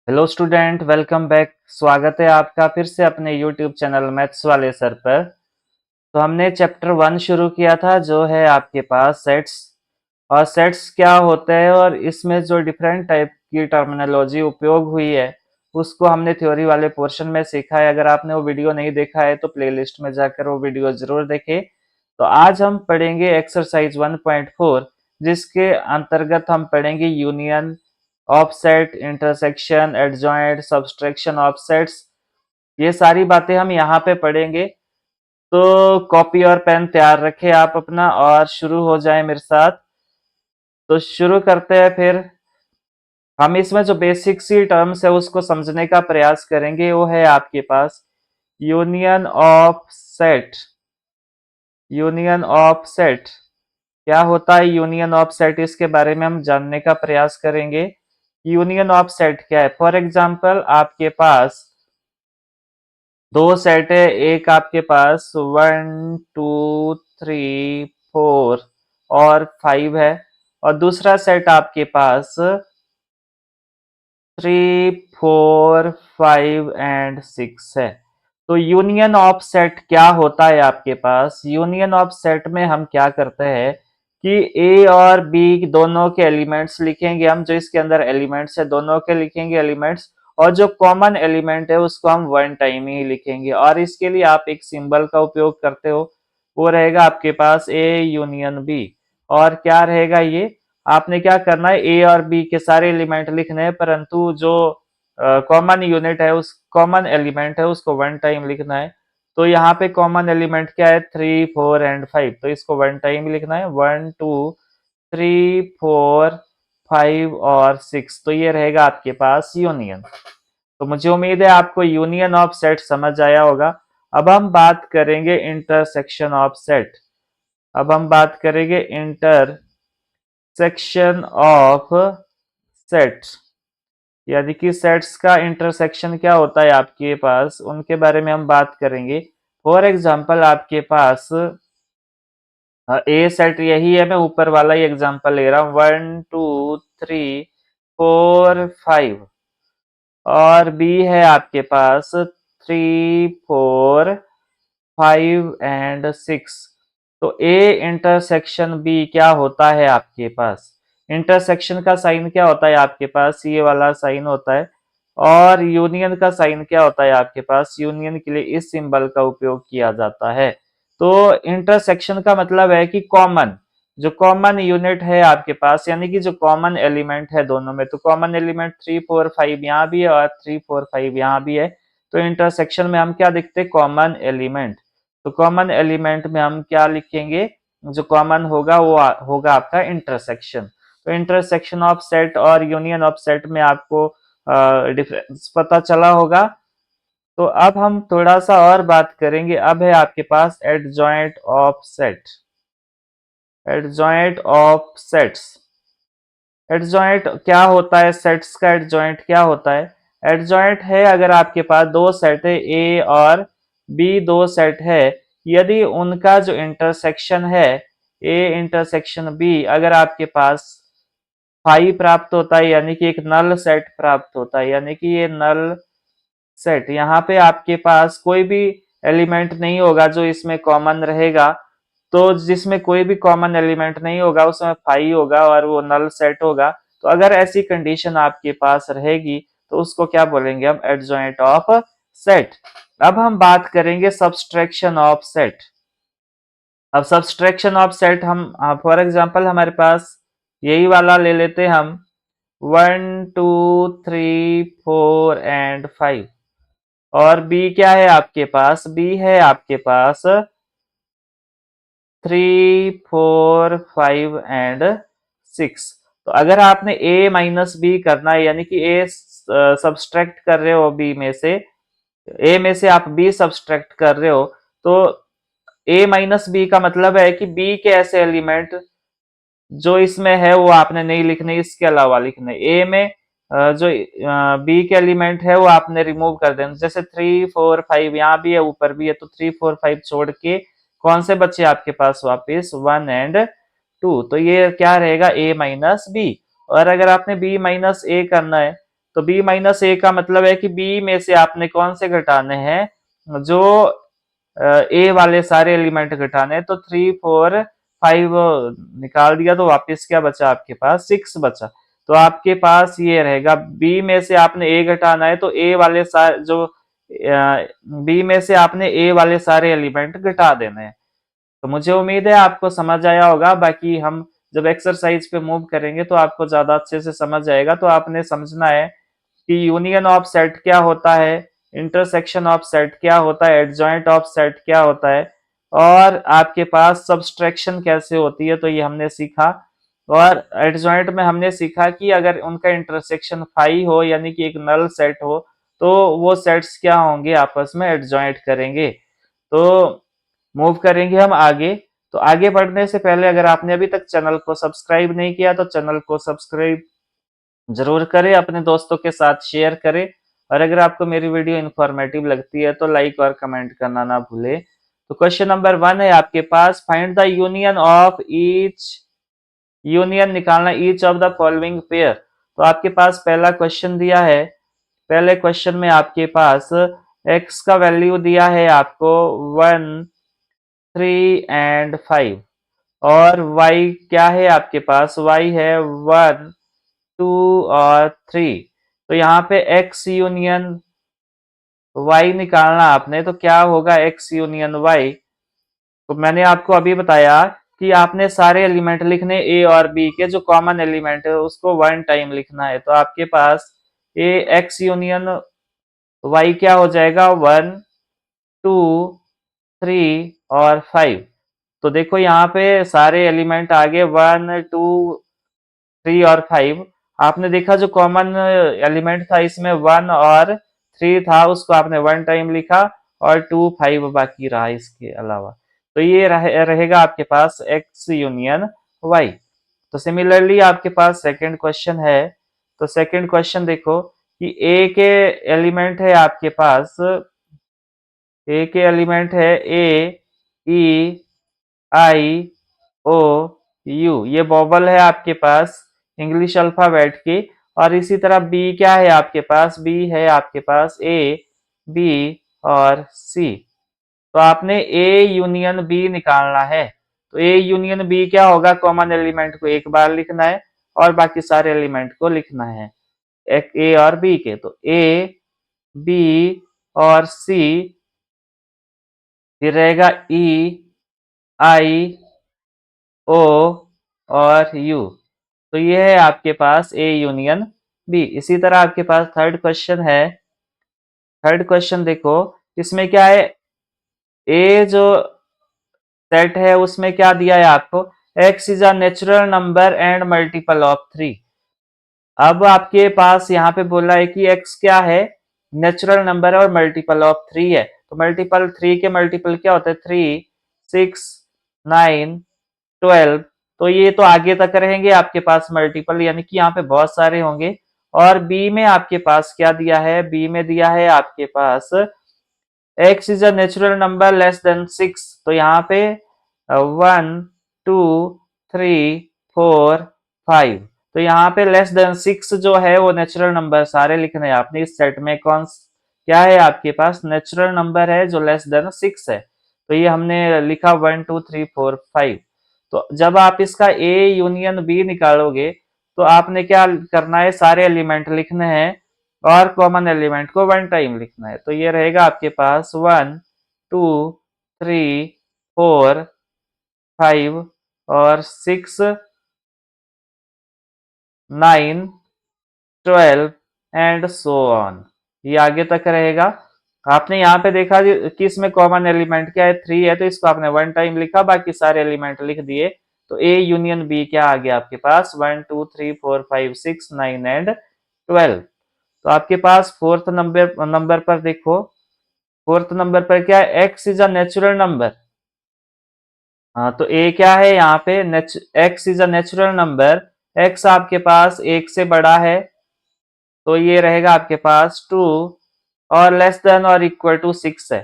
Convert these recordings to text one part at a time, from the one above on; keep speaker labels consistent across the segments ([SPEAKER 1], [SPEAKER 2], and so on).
[SPEAKER 1] Hello student, welcome back. स्वागत है आपका फिर से अपने यूट्यूब चैनल मैथ्स वाले सर पर। तो हमने चैप्टर 1 शुरू किया था जो है आपके पास सेट्स। और सेट्स क्या होते हैं और इसमें जो डिफरेंट टाइप की टर्मिनोलॉजी उपयोग हुई है उसको हमने थ्योरी वाले पोर्शन में सीखा है। अगर आपने वो वीडियो नहीं देखा है तो प्लेलिस्ट में जाकर वो वीडियो जरूर देखें। तो आज हम पढ़ेंगे एक्सरसाइज 1.4, जिसके अंतर्गत हम पढ़ेंगे union, offset, intersection, adjoint, subtraction offsets. ये सारी बातें हम यहाँ पे पढ़ेंगे। तो कॉपी और पेन तैयार रखें आप अपना और शुरू हो जाए मेरे साथ। तो शुरू करते हैं फिर। हम इसमें जो बेसिक सी टर्म्स है उसको समझने का प्रयास करेंगे। वो है आपके पास union of set. Union of set क्या होता है? यूनियन ऑफ सेट इसके बारे में हम जानने का प्रयास करेंगे। यूनियन ऑफ सेट क्या है? फॉर एग्जाम्पल आपके पास दो सेट है। एक आपके पास 1 2 3 4 और 5 है, और दूसरा सेट आपके पास 3 4 5 एंड 6 है। तो यूनियन ऑफ सेट क्या होता है आपके पास? यूनियन ऑफ सेट में हम क्या करते हैं कि ए और बी दोनों के एलिमेंट्स लिखेंगे हम। जो इसके अंदर एलिमेंट्स है दोनों के लिखेंगे एलिमेंट्स, और जो कॉमन एलिमेंट है उसको हम वन टाइम ही लिखेंगे। और इसके लिए आप एक सिंबल का उपयोग करते हो, वो रहेगा आपके पास ए यूनियन बी। और क्या रहेगा ये? आपने क्या करना है, ए और बी के सारे एलिमेंट लिखने हैं, परंतु जो कॉमन यूनिट है, उस कॉमन एलिमेंट है उसको वन टाइम लिखना है। तो यहाँ पे कॉमन एलिमेंट क्या है? 3 4 एंड 5। तो इसको वन टाइम लिखना है, 1 2 3 4 5 और 6। तो ये रहेगा आपके पास यूनियन। तो मुझे उम्मीद है आपको यूनियन ऑफ सेट समझ आया होगा। अब हम बात करेंगे इंटरसेक्शन ऑफ सेट। अब हम बात करेंगे इंटरसेक्शन ऑफ सेट, यानी कि सेट्स का इंटरसेक्शन क्या होता है आपके पास, उनके बारे में हम बात करेंगे। फॉर एग्जाम्पल आपके पास ए सेट यही है, मैं ऊपर वाला ही एग्जांपल ले रहा हूँ, 1 2 3 4 5। और बी है आपके पास 3 4 5 एंड 6। तो ए इंटरसेक्शन बी क्या होता है आपके पास? इंटरसेक्शन का साइन क्या होता है आपके पास? ये वाला साइन होता है। और यूनियन का साइन क्या होता है आपके पास? यूनियन के लिए इस सिंबल का उपयोग किया जाता है। तो इंटरसेक्शन का मतलब है कि कॉमन, जो कॉमन यूनिट है आपके पास, यानी कि जो कॉमन एलिमेंट है दोनों में। तो कॉमन एलिमेंट 3 4 5 यहाँ भी है और 3 4 5 यहाँ भी है। तो इंटरसेक्शन में हम क्या लिखते हैं? Common element. तो कॉमन एलिमेंट में हम क्या लिखेंगे? जो कॉमन होगा वो होगा आपका इंटरसेक्शन। तो इंटरसेक्शन ऑफ सेट और यूनियन ऑफ सेट में आपको डिफरेंस पता चला होगा। तो अब हम थोड़ा सा और बात करेंगे। अब है आपके पास adjoint of set. Adjoint of sets. Adjoint क्या होता है? सेट्स का एडजॉइंट क्या होता है? एडजॉइंट है अगर आपके पास दो सेट है, ए और बी दो सेट है, यदि उनका जो इंटरसेक्शन है ए इंटरसेक्शन बी, अगर आपके पास फाई प्राप्त होता है, यानी कि एक नल सेट प्राप्त होता है। यानी कि ये नल सेट, यहाँ पे आपके पास कोई भी एलिमेंट नहीं होगा जो इसमें कॉमन रहेगा। तो जिसमें कोई भी कॉमन एलिमेंट नहीं होगा उसमें फाई होगा और वो नल सेट होगा। तो अगर ऐसी कंडीशन आपके पास रहेगी तो उसको क्या बोलेंगे हम? Adjoint of set. अब हम बात करेंगे सब्सट्रैक्शन ऑफ सेट। अब सब्सट्रैक्शन ऑफ सेट हम फॉर एग्जांपल हमारे पास यही वाला ले लेते हैं हम, 1 2 3 4 एंड 5। और बी क्या है आपके पास? बी है आपके पास 3 4 5 एंड 6। तो अगर आपने ए माइनस बी करना है, यानी कि ए सब्सट्रैक्ट कर रहे हो बी में से, ए में से आप बी सब्सट्रैक्ट कर रहे हो, तो ए माइनस बी का मतलब है कि बी के ऐसे एलिमेंट जो इसमें है वो आपने नहीं लिखने, इसके अलावा लिखने। ए में जो बी के एलिमेंट है वो आपने रिमूव कर देना। जैसे 3 4 5 यहाँ भी है, ऊपर भी है, तो 3 4 5 छोड़ के कौन से बच्चे आपके पास वापिस? 1 एंड 2। तो ये क्या रहेगा? ए माइनस बी। और अगर आपने बी माइनस ए करना है तो b माइनस ए का मतलब है कि b में से आपने कौन से घटाने हैं, जो ए वाले सारे एलिमेंट घटाने हैं। तो 3 4 5 निकाल दिया तो वापस क्या बचा आपके पास, 6 बचा। तो आपके पास ये रहेगा, बी में से आपने ए घटाना है तो ए वाले सारे जो बी में से आपने ए वाले सारे एलिमेंट घटा देने हैं। तो मुझे उम्मीद है आपको समझ आया होगा। बाकी हम जब एक्सरसाइज पे मूव करेंगे तो आपको ज्यादा अच्छे से समझ आएगा। तो आपने समझना है कि यूनियन ऑफ सेट क्या होता है, इंटरसेक्शन ऑफ सेट क्या होता है, एडजॉइंट ऑफ सेट क्या होता है, और आपके पास सब्सट्रैक्शन कैसे होती है, तो ये हमने सीखा। और एडजॉइंट में हमने सीखा कि अगर उनका इंटरसेक्शन फाई हो यानी कि एक नल सेट हो तो वो सेट्स क्या होंगे, आपस में एडजॉइंट करेंगे। तो मूव करेंगे हम आगे। तो आगे बढ़ने से पहले अगर आपने अभी तक चैनल को सब्सक्राइब नहीं किया तो चैनल को सब्सक्राइब जरूर करें, अपने दोस्तों के साथ शेयर करें, और अगर आपको मेरी वीडियो इंफॉर्मेटिव लगती है तो लाइक और कमेंट करना ना भूलें। तो क्वेश्चन नंबर 1 है आपके पास, find the union of each, union निकालना each of the following pair. तो आपके पास पहला क्वेश्चन दिया है। पहले क्वेश्चन में आपके पास x का वैल्यू दिया है आपको 1 3 एंड 5, और y क्या है आपके पास, y है 1 2 और 3। तो यहाँ पे x यूनियन y निकालना आपने, तो क्या होगा x यूनियन y। तो मैंने आपको अभी बताया कि आपने सारे एलिमेंट लिखने a और b के, जो कॉमन एलिमेंट है उसको वन टाइम लिखना है। तो आपके पास a x यूनियन y क्या हो जाएगा, 1 2 3 और 5। तो देखो यहाँ पे सारे एलिमेंट आ गए 1 2 3 और 5। आपने देखा जो कॉमन एलिमेंट था इसमें 1 और 3 था, उसको आपने वन टाइम लिखा, और 2 5 बाकी रहा इसके अलावा। तो ये रहेगा आपके पास x यूनियन y। तो सिमिलरली आपके पास सेकंड क्वेश्चन है। तो सेकंड क्वेश्चन देखो कि a के एलिमेंट है आपके पास, ए के एलिमेंट है ए ई आई ओ यू, ये वोवल है आपके पास इंग्लिश अल्फाबेट की। और इसी तरह बी क्या है आपके पास, बी है आपके पास ए बी और सी। तो आपने ए यूनियन बी निकालना है। तो ए यूनियन बी क्या होगा, कॉमन एलिमेंट को एक बार लिखना है और बाकी सारे एलिमेंट को लिखना है एक ए और बी के। तो ए बी और सी, फिर रहेगा ई आई ओ और यू। तो ये है आपके पास ए यूनियन बी। इसी तरह आपके पास थर्ड क्वेश्चन है। थर्ड क्वेश्चन देखो, इसमें क्या है, ए जो सेट है उसमें क्या दिया है आपको, x is a natural number and multiple of 3। अब आपके पास यहाँ पे बोला है कि x क्या है, नेचुरल नंबर और मल्टीपल ऑफ 3 है। तो मल्टीपल 3 के मल्टीपल क्या होते हैं, 3 6 9 12। तो ये तो आगे तक रहेंगे आपके पास मल्टीपल, यानी कि यहाँ पे बहुत सारे होंगे। और बी में आपके पास क्या दिया है, बी में दिया है आपके पास x is a natural number less than 6। तो यहाँ पे 1 2 3 4 5। तो यहाँ पे लेस देन 6 जो है वो नेचुरल नंबर सारे लिखने हैं आपने इस सेट में। कौन क्या है आपके पास, नेचुरल नंबर है जो लेस देन 6 है। तो ये हमने लिखा 1 2 3 4 5। तो जब आप इसका ए यूनियन बी निकालोगे तो आपने क्या करना है, सारे एलिमेंट लिखने हैं और कॉमन एलिमेंट को वन टाइम लिखना है। तो ये रहेगा आपके पास 1 2 3 4 5 और 6 9 12 एंड सो ऑन, ये आगे तक रहेगा। आपने यहाँ पे देखा कि इसमें कॉमन एलिमेंट क्या है, 3 है, तो इसको आपने वन टाइम लिखा, बाकी सारे एलिमेंट लिख दिए। तो ए यूनियन बी क्या आ गया आपके पास, 1 2 3 4 5 6 9 एंड 12। तो आपके पास फोर्थ नंबर पर देखो, फोर्थ नंबर पर क्या है, x is a natural number. हाँ, तो ए क्या है यहाँ पे, x is a natural number, x आपके पास एक से बड़ा है, तो ये रहेगा आपके पास 2, और लेस देन और इक्वल टू 6 है।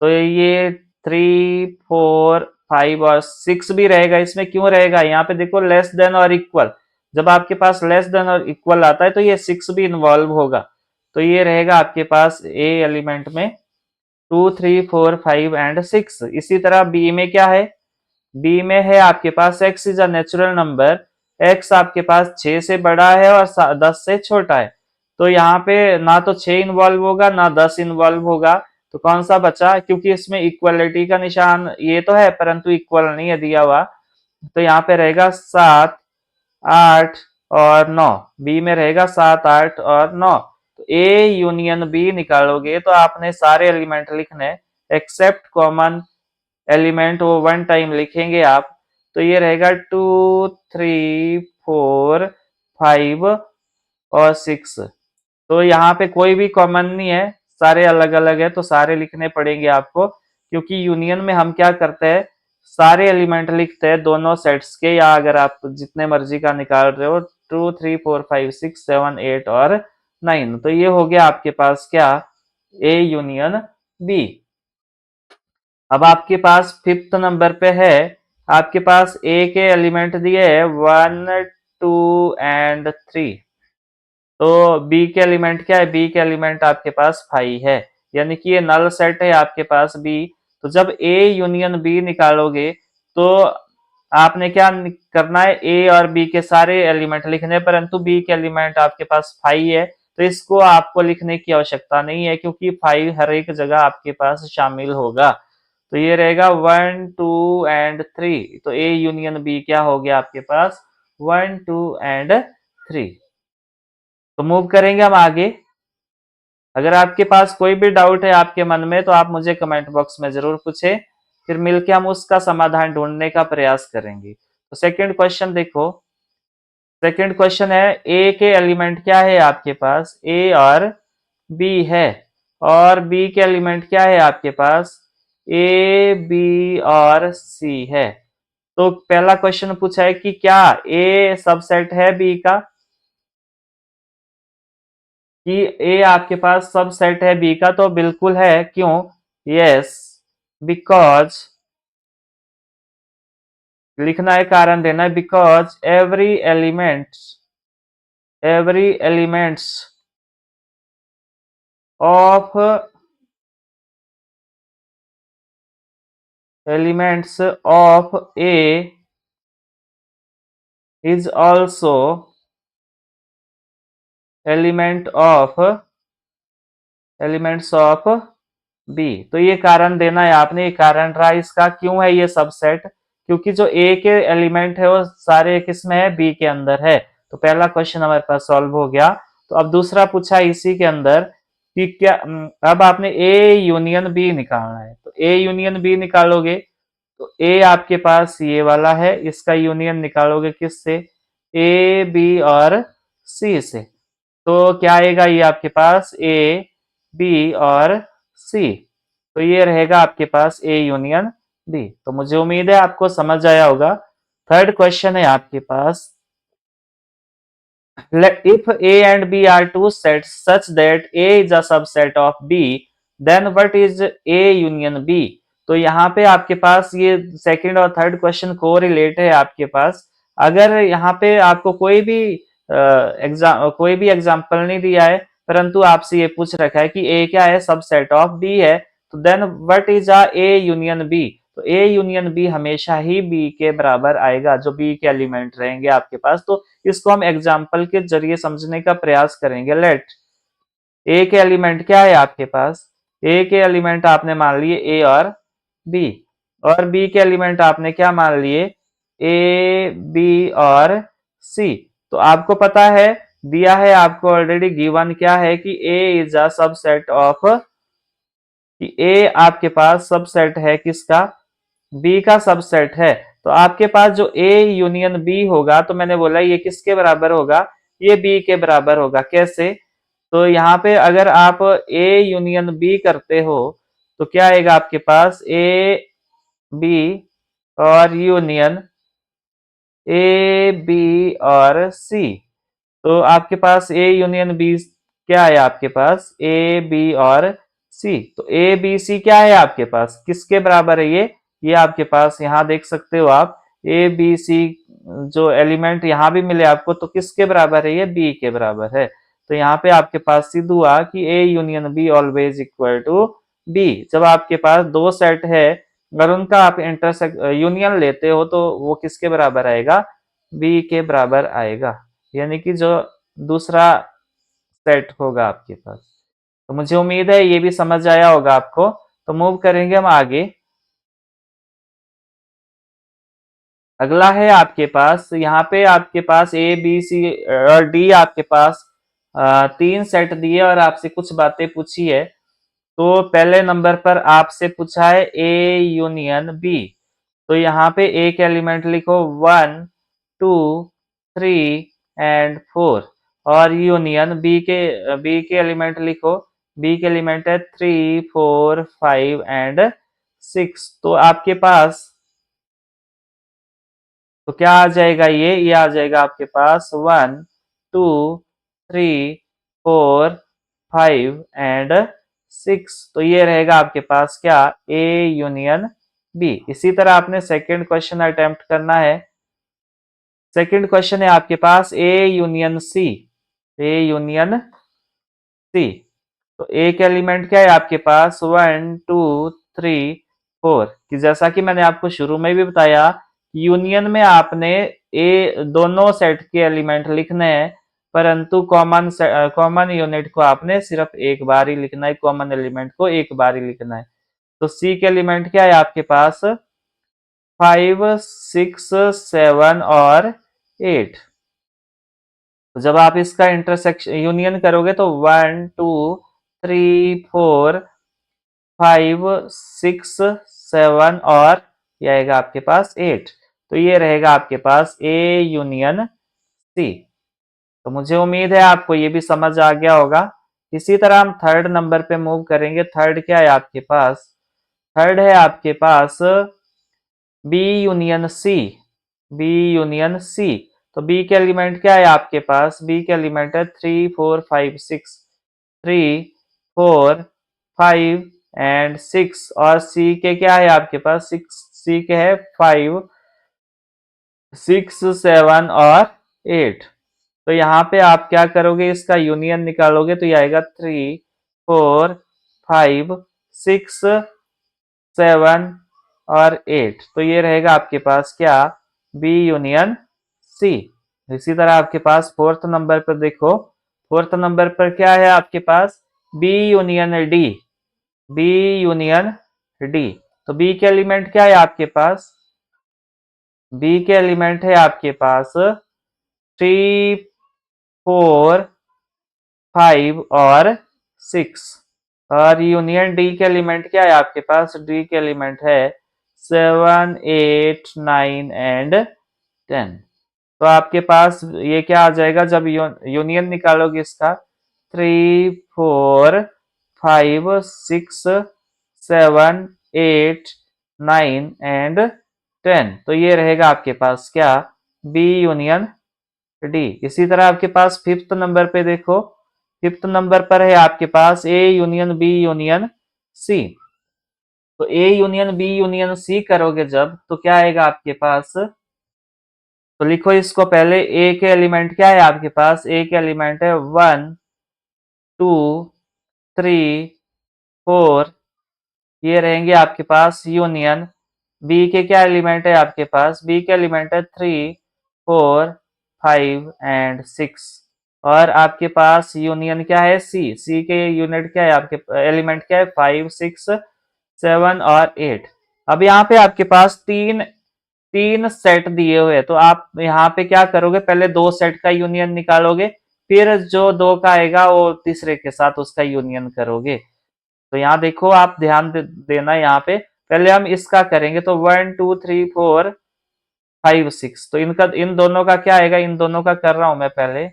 [SPEAKER 1] तो ये 3 4 5 और 6 भी रहेगा इसमें। क्यों रहेगा, यहाँ पे देखो लेस देन और इक्वल, जब आपके पास लेस देन और इक्वल आता है तो ये 6 भी इन्वॉल्व होगा। तो ये रहेगा आपके पास ए एलिमेंट में 2, 3, 4, 5 एंड 6। इसी तरह बी में क्या है, बी में है आपके पास x is a natural number, x आपके पास 6 से बड़ा है और 10 से छोटा है। तो यहाँ पे ना तो 6 इन्वॉल्व होगा ना 10 इन्वॉल्व होगा, तो कौन सा बचा, क्योंकि इसमें इक्वलिटी का निशान ये तो है परंतु इक्वल नहीं है दिया हुआ, तो यहाँ पे रहेगा 7, 8 और 9। बी में रहेगा 7, 8 और 9। तो ए यूनियन बी निकालोगे तो आपने सारे एलिमेंट लिखने एक्सेप्ट कॉमन एलिमेंट, वो वन टाइम लिखेंगे आप। तो ये रहेगा 2, 3, 4, 5 और 6। तो यहाँ पे कोई भी कॉमन नहीं है, सारे अलग अलग है, तो सारे लिखने पड़ेंगे आपको, क्योंकि यूनियन में हम क्या करते हैं, सारे एलिमेंट लिखते हैं दोनों सेट्स के, या अगर आप जितने मर्जी का निकाल रहे हो 2, 3, 4, 5, 6, 7, 8 और 9। तो ये हो गया आपके पास क्या, ए यूनियन बी। अब आपके पास फिफ्थ नंबर पे है, आपके पास ए के एलिमेंट दिए है 1, 2 एंड 3। तो बी के एलिमेंट क्या है, बी के एलिमेंट आपके पास 5 है, यानी कि ये नल सेट है आपके पास बी। तो जब ए यूनियन बी निकालोगे तो आपने क्या करना है, ए और बी के सारे एलिमेंट लिखने, परंतु बी के एलिमेंट आपके पास 5 है, तो इसको आपको लिखने की आवश्यकता नहीं है, क्योंकि 5 हर एक जगह आपके पास शामिल होगा। तो ये रहेगा 1, 2 एंड 3। तो ए यूनियन बी क्या हो गया आपके पास, 1, 2 एंड 3। तो मूव करेंगे हम आगे। अगर आपके पास कोई भी डाउट है आपके मन में तो आप मुझे कमेंट बॉक्स में जरूर पूछे, फिर मिलके हम उसका समाधान ढूंढने का प्रयास करेंगे। तो सेकंड क्वेश्चन देखो, सेकंड क्वेश्चन है ए के एलिमेंट क्या है आपके पास, ए और बी है, और बी के एलिमेंट क्या है आपके पास, ए बी और सी है। तो पहला क्वेश्चन पूछा है कि क्या ए सबसेट है बी का, कि ए आपके पास सबसेट है बी का, तो बिल्कुल है। क्यों, यस, बिकॉज, लिखना है कारण देना है, because every elements of A is also element of elements of B. तो ये कारण देना है आपने, ये कारण रहा इसका, क्यों है ये सबसेट, क्योंकि जो ए के एलिमेंट है वो सारे किस में है, बी के अंदर है। तो पहला क्वेश्चन हमारे पास सॉल्व हो गया। तो अब दूसरा पूछा इसी के अंदर कि क्या, अब आपने ए यूनियन बी निकालना है। तो ए यूनियन बी निकालोगे तो ए आपके पास ये वाला है, इसका यूनियन निकालोगे किससे, ए बी और सी से। तो क्या आएगा ये आपके पास, ए बी और सी। तो ये रहेगा आपके पास ए यूनियन बी। तो मुझे उम्मीद है आपको समझ आया होगा। थर्ड क्वेश्चन है आपके पास, if A and B are two sets such that A is a subset of B, then what is A union B? तो यहाँ पे आपके पास ये सेकंड और थर्ड क्वेश्चन को रिलेट है आपके पास। अगर यहाँ पे आपको कोई भी एग्जाम्पल नहीं दिया है, परंतु आपसे ये पूछ रखा है कि A क्या है, सबसेट ऑफ B है, तो then what is a A union B? तो ए यूनियन बी हमेशा ही बी के बराबर आएगा, जो बी के एलिमेंट रहेंगे आपके पास। तो इसको हम एग्जाम्पल के जरिए समझने का प्रयास करेंगे। लेट ए के एलिमेंट क्या है आपके पास, ए के एलिमेंट आपने मान लिए ए और बी, और बी के एलिमेंट आपने क्या मान लिए, ए बी और सी। तो आपको पता है, दिया है आपको ऑलरेडी, गिवन क्या है कि ए इज अ सबसेट ऑफ, कि ए आपके पास सबसेट है किसका, बी का सबसेट है। तो आपके पास जो ए यूनियन बी होगा, तो मैंने बोला ये किसके बराबर होगा, ये बी के बराबर होगा। कैसे, तो यहाँ पे अगर आप ए यूनियन बी करते हो तो क्या आएगा आपके पास, ए बी और यूनियन ए बी और सी। तो आपके पास ए यूनियन बी क्या है आपके पास, ए बी और सी। तो ए बी सी क्या है आपके पास, किसके बराबर है ये आपके पास यहाँ देख सकते हो आप, ए बी सी जो एलिमेंट यहाँ भी मिले आपको तो किसके बराबर है, ये बी के बराबर है। तो यहाँ पे आपके पास सिद्ध हुआ कि A union B always equal to B. जब आपके पास दो सेट है अगर उनका आप इंटरसेक्ट यूनियन लेते हो तो वो किसके बराबर आएगा, बी के बराबर आएगा, यानी कि जो दूसरा सेट होगा आपके पास। तो मुझे उम्मीद है ये भी समझ आया होगा आपको। तो मूव करेंगे हम आगे। अगला है आपके पास, यहाँ पे आपके पास ए बी सी और डी आपके पास तीन सेट दिए और आपसे कुछ बातें पूछी है। तो पहले नंबर पर आपसे पूछा है ए यूनियन बी। तो यहाँ पे एक एलिमेंट लिखो 1 2 3 एंड 4 और यूनियन बी के एलिमेंट लिखो, बी के एलिमेंट है 3 4 5 एंड 6। तो आपके पास तो क्या आ जाएगा, ये आ जाएगा आपके पास 1 2 3 4 5 एंड 6। तो ये रहेगा आपके पास क्या, ए यूनियन बी। इसी तरह आपने सेकंड क्वेश्चन अटेम्प्ट करना है। सेकंड क्वेश्चन है आपके पास A union C, A union C. तो एक एलिमेंट क्या है आपके पास 1 2 3 4 कि जैसा कि मैंने आपको शुरू में भी बताया यूनियन में आपने ए दोनों सेट के एलिमेंट लिखने हैं, परंतु कॉमन यूनिट को आपने सिर्फ एक बार ही लिखना है, कॉमन एलिमेंट को एक बार ही लिखना है। तो सी के एलिमेंट क्या है आपके पास 5 6 7 और 8। तो जब आप इसका इंटरसेक्शन यूनियन करोगे तो 1 2 3 4 5 6 7 और ये आएगा आपके पास 8। तो ये रहेगा आपके पास ए यूनियन सी। तो मुझे उम्मीद है आपको ये भी समझ आ गया होगा। इसी तरह हम थर्ड नंबर पे मूव करेंगे। थर्ड क्या है आपके पास, थर्ड है आपके पास B union C, B union C. तो बी के एलिमेंट क्या है आपके पास, बी के एलिमेंट है 3 4 5 6, 3 4 5 एंड 6 और सी के क्या है आपके पास 6, सी के है 5 6 7 और 8। तो यहाँ पे आप क्या करोगे, इसका यूनियन निकालोगे तो ये आएगा 3 4 5 6 7 और 8। तो ये रहेगा आपके पास क्या, बी यूनियन सी। इसी तरह आपके पास फोर्थ नंबर पर देखो, फोर्थ नंबर पर क्या है आपके पास B union D, B union D. तो बी के एलिमेंट क्या है आपके पास, बी के एलिमेंट है आपके पास 3 4 5 और 6 और यूनियन डी के एलिमेंट क्या है आपके पास, डी के एलिमेंट है 7 8 9 एंड 10। तो आपके पास ये क्या आ जाएगा, जब यूनियन निकालोगे इसका 3 4 5 6 7 8 9 एंड 10। तो ये रहेगा आपके पास क्या, बी यूनियन डी। इसी तरह आपके पास फिफ्थ नंबर पे देखो, फिफ्थ नंबर पर है आपके पास A union B union C. तो A union B union C करोगे जब तो क्या आएगा आपके पास, तो लिखो इसको पहले, ए के एलिमेंट क्या है आपके पास, ए के एलिमेंट है 1 2 3 4, ये रहेंगे आपके पास यूनियन बी के क्या एलिमेंट है आपके पास, बी के एलिमेंट है 3 4 5 एंड 6 और आपके पास यूनियन क्या है सी, सी के यूनिट क्या है आपके एलिमेंट क्या है 5 6 7 और 8। अब यहाँ पे आपके पास तीन तीन सेट दिए हुए तो आप यहाँ पे क्या करोगे, पहले दो सेट का यूनियन निकालोगे, फिर जो दो का आएगा वो तीसरे के साथ उसका यूनियन करोगे। तो यहाँ देखो आप ध्यान देना, यहाँ पे पहले हम इसका करेंगे तो 1 2 3 4 5 6। तो इनका इन दोनों का क्या आएगा, इन दोनों का कर रहा हूं मैं पहले,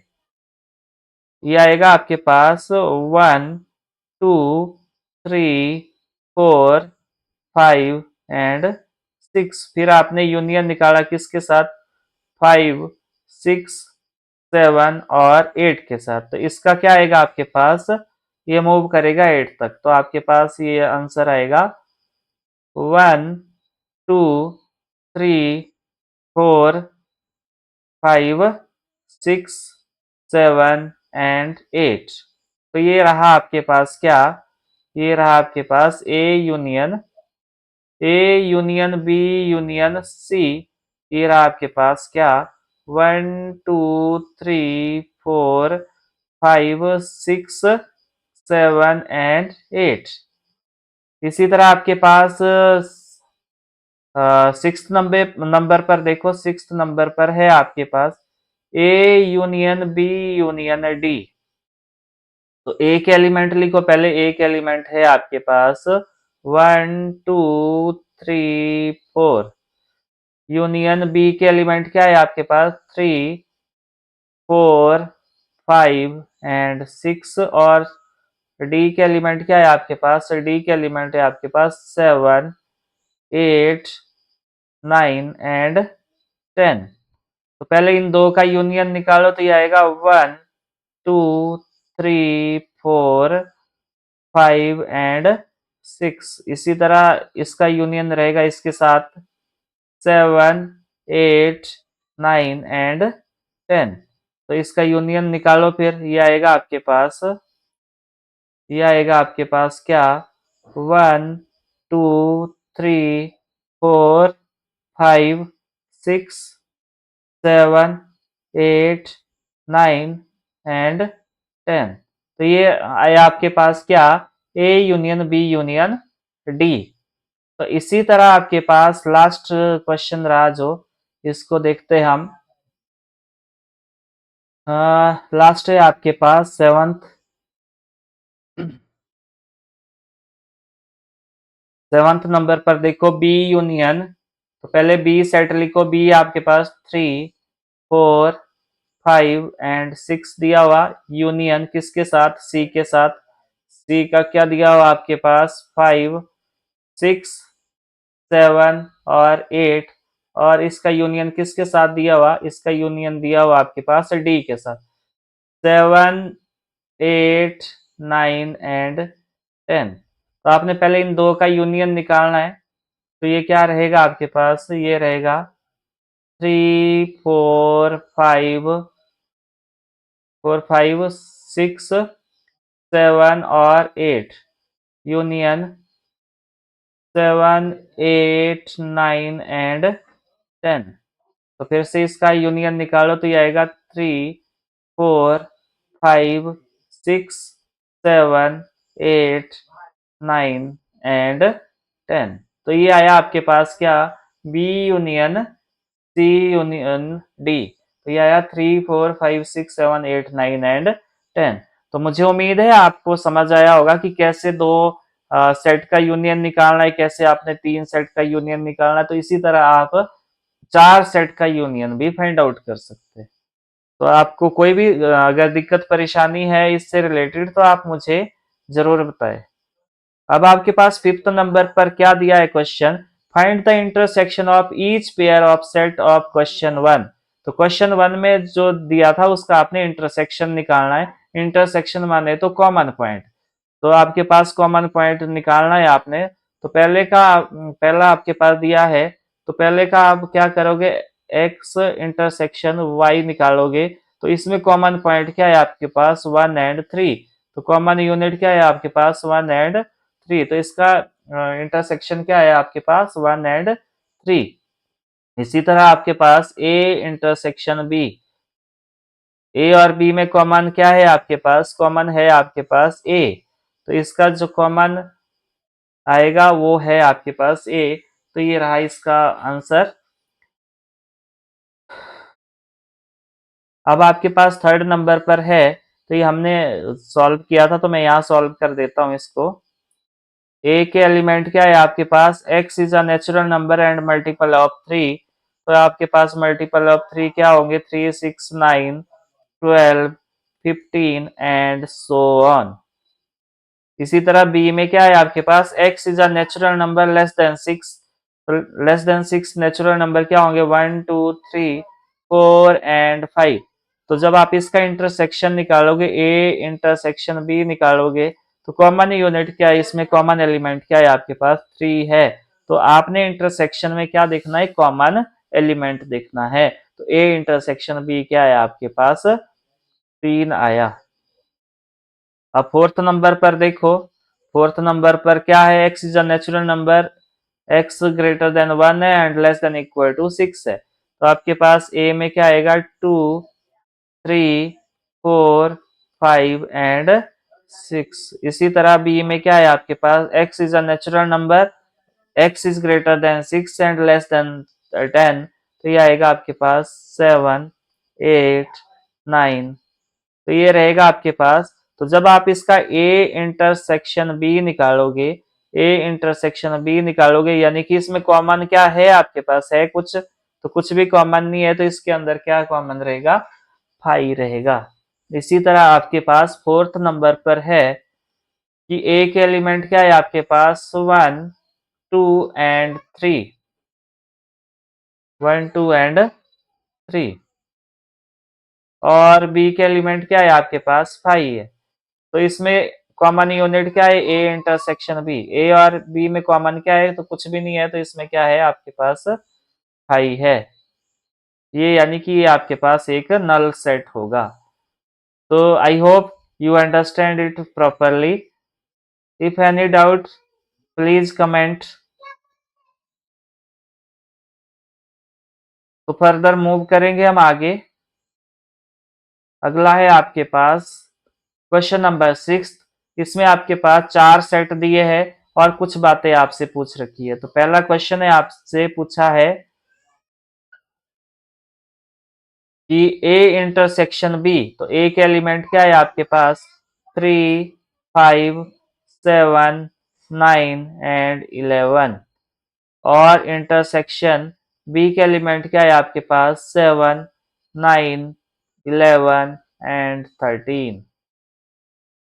[SPEAKER 1] ये आएगा आपके पास 1 2 3 4 5 एंड 6। फिर आपने यूनियन निकाला किसके साथ, 5 6 7 और 8 के साथ। तो इसका क्या आएगा आपके पास, ये मूव करेगा 8 तक। तो आपके पास ये आंसर आएगा 1 2 3 4 5, 6, 7 एंड 8। तो ये रहा आपके पास क्या, ये रहा आपके पास A union B union C. ये रहा आपके पास क्या, 1, 2, 3, 4, 5, 6, 7 एंड 8। इसी तरह आपके पास सिक्स नंबर पर देखो, सिक्स नंबर पर है आपके पास A union B union D. तो ए के एलिमेंट लिखो, पहले ए के एलिमेंट है आपके पास 1, 2, 3, 4। यूनियन बी के एलिमेंट क्या है आपके पास 3, 4, 5 एंड 6। और डी के एलिमेंट क्या है आपके पास, डी के एलिमेंट है आपके पास 7, 8, 9 एंड 10। तो पहले इन दो का यूनियन निकालो, तो ये आएगा 1, 2, 3, 4, 5 एंड 6। इसी तरह इसका यूनियन रहेगा इसके साथ 7, 8, 9 एंड 10। तो इसका यूनियन निकालो, फिर ये आएगा आपके पास, ये आएगा आपके पास क्या, 1, 2, 3, 4, 5, 6, 7, 8, 9 एंड 10। तो ये आया आपके पास क्या, A union B union D. तो इसी तरह आपके पास लास्ट क्वेश्चन रहा जो, इसको देखते हैं हम। लास्ट है आपके पास सेवंथ नंबर पर देखो बी यूनियन। तो पहले बी सेट लिखो, बी आपके पास 3, 4, 5 एंड 6 दिया हुआ, यूनियन किसके साथ, सी के साथ। सी का क्या दिया हुआ आपके पास 5, 6, 7 और 8। और इसका यूनियन किसके साथ दिया हुआ, इसका यूनियन दिया हुआ आपके पास डी के साथ 7, 8, 9 एंड 10। तो आपने पहले इन दो का यूनियन निकालना है। तो ये क्या रहेगा आपके पास, ये रहेगा 3, 4, 5, 6, 7 और 8 यूनियन 7, 8, 9 एंड 10। तो फिर से इसका यूनियन निकालो, तो ये आएगा 3, 4, 5, 6, 7, 8, 9 एंड 10। तो ये आया आपके पास क्या, B union C union D. तो ये आया 3, 4, 5, 6, 7, 8, 9 एंड 10। तो मुझे उम्मीद है आपको समझ आया होगा कि कैसे दो सेट का यूनियन निकालना है, कैसे आपने तीन सेट का यूनियन निकालना है। तो इसी तरह आप चार सेट का यूनियन भी फाइंड आउट कर सकते हैं। तो आपको कोई भी अगर दिक्कत परेशानी है इससे रिलेटेड, तो आप मुझे जरूर बताएं। अब आपके पास फिफ्थ नंबर पर क्या दिया है question, find the intersection of each pair of set of question 1। तो क्वेश्चन 1 में जो दिया था उसका आपने इंटरसेक्शन निकालना है। इंटरसेक्शन माने तो कॉमन पॉइंट। तो आपके पास कॉमन पॉइंट निकालना है आपने। तो पहला आपके पास दिया है, तो पहले का आप क्या करोगे, एक्स इंटरसेक्शन वाई निकालोगे। तो इसमें कॉमन पॉइंट क्या है आपके पास 1 एंड 3। तो कॉमन यूनिट क्या है आपके पास 1 एंड 3। तो इसका इंटरसेक्शन क्या है आपके पास 1 एंड 3। इसी तरह आपके पास ए इंटरसेक्शन बी, ए और बी में कॉमन क्या है आपके पास, कॉमन है आपके पास ए। तो इसका जो कॉमन आएगा वो है आपके पास ए। तो ये रहा इसका आंसर। अब आपके पास थर्ड नंबर पर है, तो ये हमने सॉल्व किया था, तो मैं यहाँ सॉल्व कर देता हूँ इसको। ए के एलिमेंट क्या है आपके पास, x is a natural number and multiple of 3। तो आपके पास मल्टीपल ऑफ 3 क्या होंगे, 3, 6, 9, 12, 15 एंड सो ऑन। इसी तरह बी में क्या है आपके पास, x is a natural number less than 6। Less than 6 natural number क्या होंगे, 1, 2, 3, 4 एंड 5। तो जब आप इसका इंटरसेक्शन निकालोगे, ए इंटरसेक्शन बी निकालोगे, तो कॉमन यूनिट क्या है इसमें, कॉमन एलिमेंट क्या है आपके पास 3 है। तो आपने इंटरसेक्शन में क्या देखना है, कॉमन एलिमेंट देखना है। तो A इंटरसेक्शन B क्या है आपके पास 3 आया। अब फोर्थ नंबर पर देखो, फोर्थ नंबर पर क्या है, x is a natural number, x greater than 1 है and less than equal to 6 है। तो आपके पास A में क्या आएगा 2, 3, 4, 5 एंड 6। इसी तरह B में क्या है आपके पास, x is a natural number, x is greater than 6 and less then 10। तो ये आएगा आपके पास 7, 8, 9। तो ये रहेगा आपके पास। तो जब आप इसका A इंटरसेक्शन B निकालोगे, A इंटरसेक्शन B निकालोगे, यानी कि इसमें कॉमन क्या है आपके पास, है कुछ, तो कुछ भी कॉमन नहीं है, तो इसके अंदर क्या कॉमन रहेगा 5 रहेगा। इसी तरह आपके पास फोर्थ नंबर पर है कि A के एलिमेंट क्या है आपके पास 1, 2 एंड 3, 1, 2 एंड 3, और B के एलिमेंट क्या है आपके पास 5 है। तो इसमें कॉमन यूनिट क्या है, ए इंटरसेक्शन बी। ए और बी में कॉमन क्या है, तो कुछ भी नहीं है, तो इसमें क्या है आपके पास 5 है। ये यानी कि ये आपके पास एक नल सेट होगा। तो I hope you understand it properly. If any doubt please comment. तो फर्दर मूव करेंगे हम आगे। अगला है आपके पास क्वेश्चन नंबर 6। इसमें आपके पास 4 सेट दिए हैं और कुछ बातें आपसे पूछ रखी है। तो पहला क्वेश्चन है, आपसे पूछा है कि A इंटरसेक्शन B, तो A के एलिमेंट क्या है आपके पास 3, 5, 7, 9 एंड 11, और इंटरसेक्शन B के एलिमेंट क्या है आपके पास 7, 9, 11 एंड 13।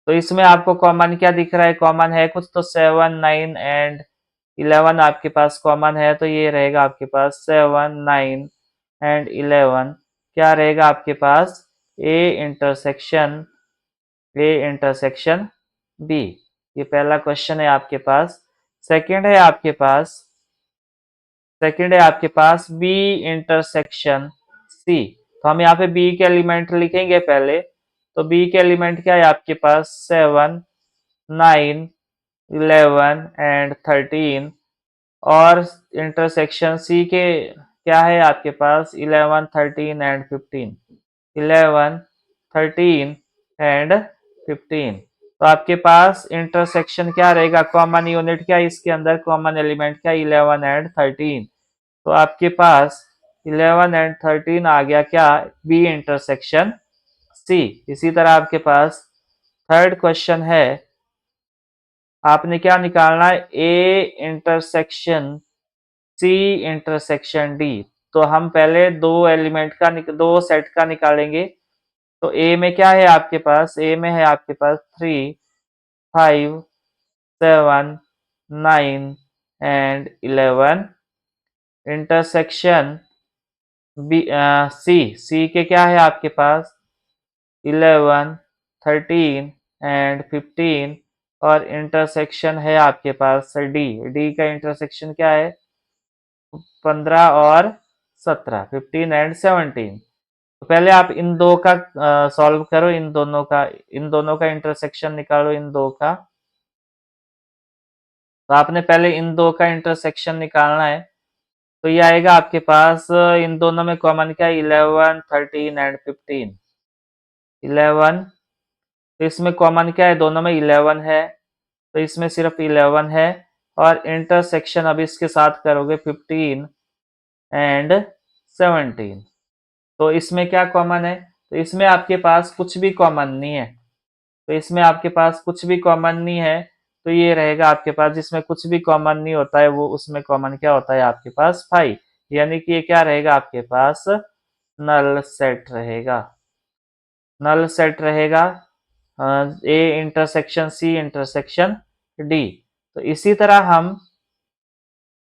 [SPEAKER 1] तो इसमें आपको कॉमन क्या दिख रहा है, कॉमन है कुछ, तो 7, 9 एंड 11 आपके पास कॉमन है। तो ये रहेगा आपके पास 7, 9 एंड 11 क्या रहेगा आपके पास A इंटरसेक्शन B। ये पहला क्वेश्चन है आपके पास। सेकंड है आपके पास, सेकंड है आपके पास B इंटरसेक्शन C। तो हम यहाँ पे B के एलिमेंट लिखेंगे पहले। तो B के एलिमेंट क्या है आपके पास 7, 9, 11 एंड 13, और इंटरसेक्शन C के क्या है आपके पास 11, 13 एंड 15, 11, 13 एंड 15। तो आपके पास इंटरसेक्शन क्या रहेगा, कॉमन यूनिट क्या, इसके अंदर कॉमन एलिमेंट क्या 11 एंड 13। तो आपके पास 11 एंड 13 आ गया क्या बी इंटरसेक्शन सी। इसी तरह आपके पास थर्ड क्वेश्चन है, आपने क्या निकालना है A intersection C intersection D. तो हम पहले दो एलिमेंट का दो सेट का निकालेंगे। तो ए में क्या है आपके पास, ए में है आपके पास 3, 5, 7, 9 एंड 11। इंटरसेक्शन बी सी के क्या है आपके पास 11, 13 एंड 15, और इंटरसेक्शन है आपके पास डी। डी का इंटरसेक्शन क्या है 15 और 17, 15 एंड 17। तो पहले आप इन दो का सॉल्व करो, इन दोनों का इंटरसेक्शन निकालो, इन दो का। तो आपने पहले इन दो का इंटरसेक्शन निकालना है। तो ये आएगा आपके पास इन दोनों में कॉमन क्या है 11, 13 एंड 15, 11। तो इसमें कॉमन क्या है, दोनों में 11 है, तो इसमें सिर्फ 11 है। और इंटरसेक्शन अब इसके साथ करोगे 15 एंड 17। तो इसमें क्या कॉमन है, तो इसमें आपके पास कुछ भी कॉमन नहीं है। तो इसमें आपके पास कुछ भी कॉमन नहीं है, तो ये रहेगा आपके पास जिसमें कुछ भी कॉमन नहीं होता है वो उसमें कॉमन क्या होता है आपके पास 5। यानी कि ये क्या रहेगा आपके पास नल सेट रहेगा, नल सेट रहेगा A intersection C intersection D. तो इसी तरह हम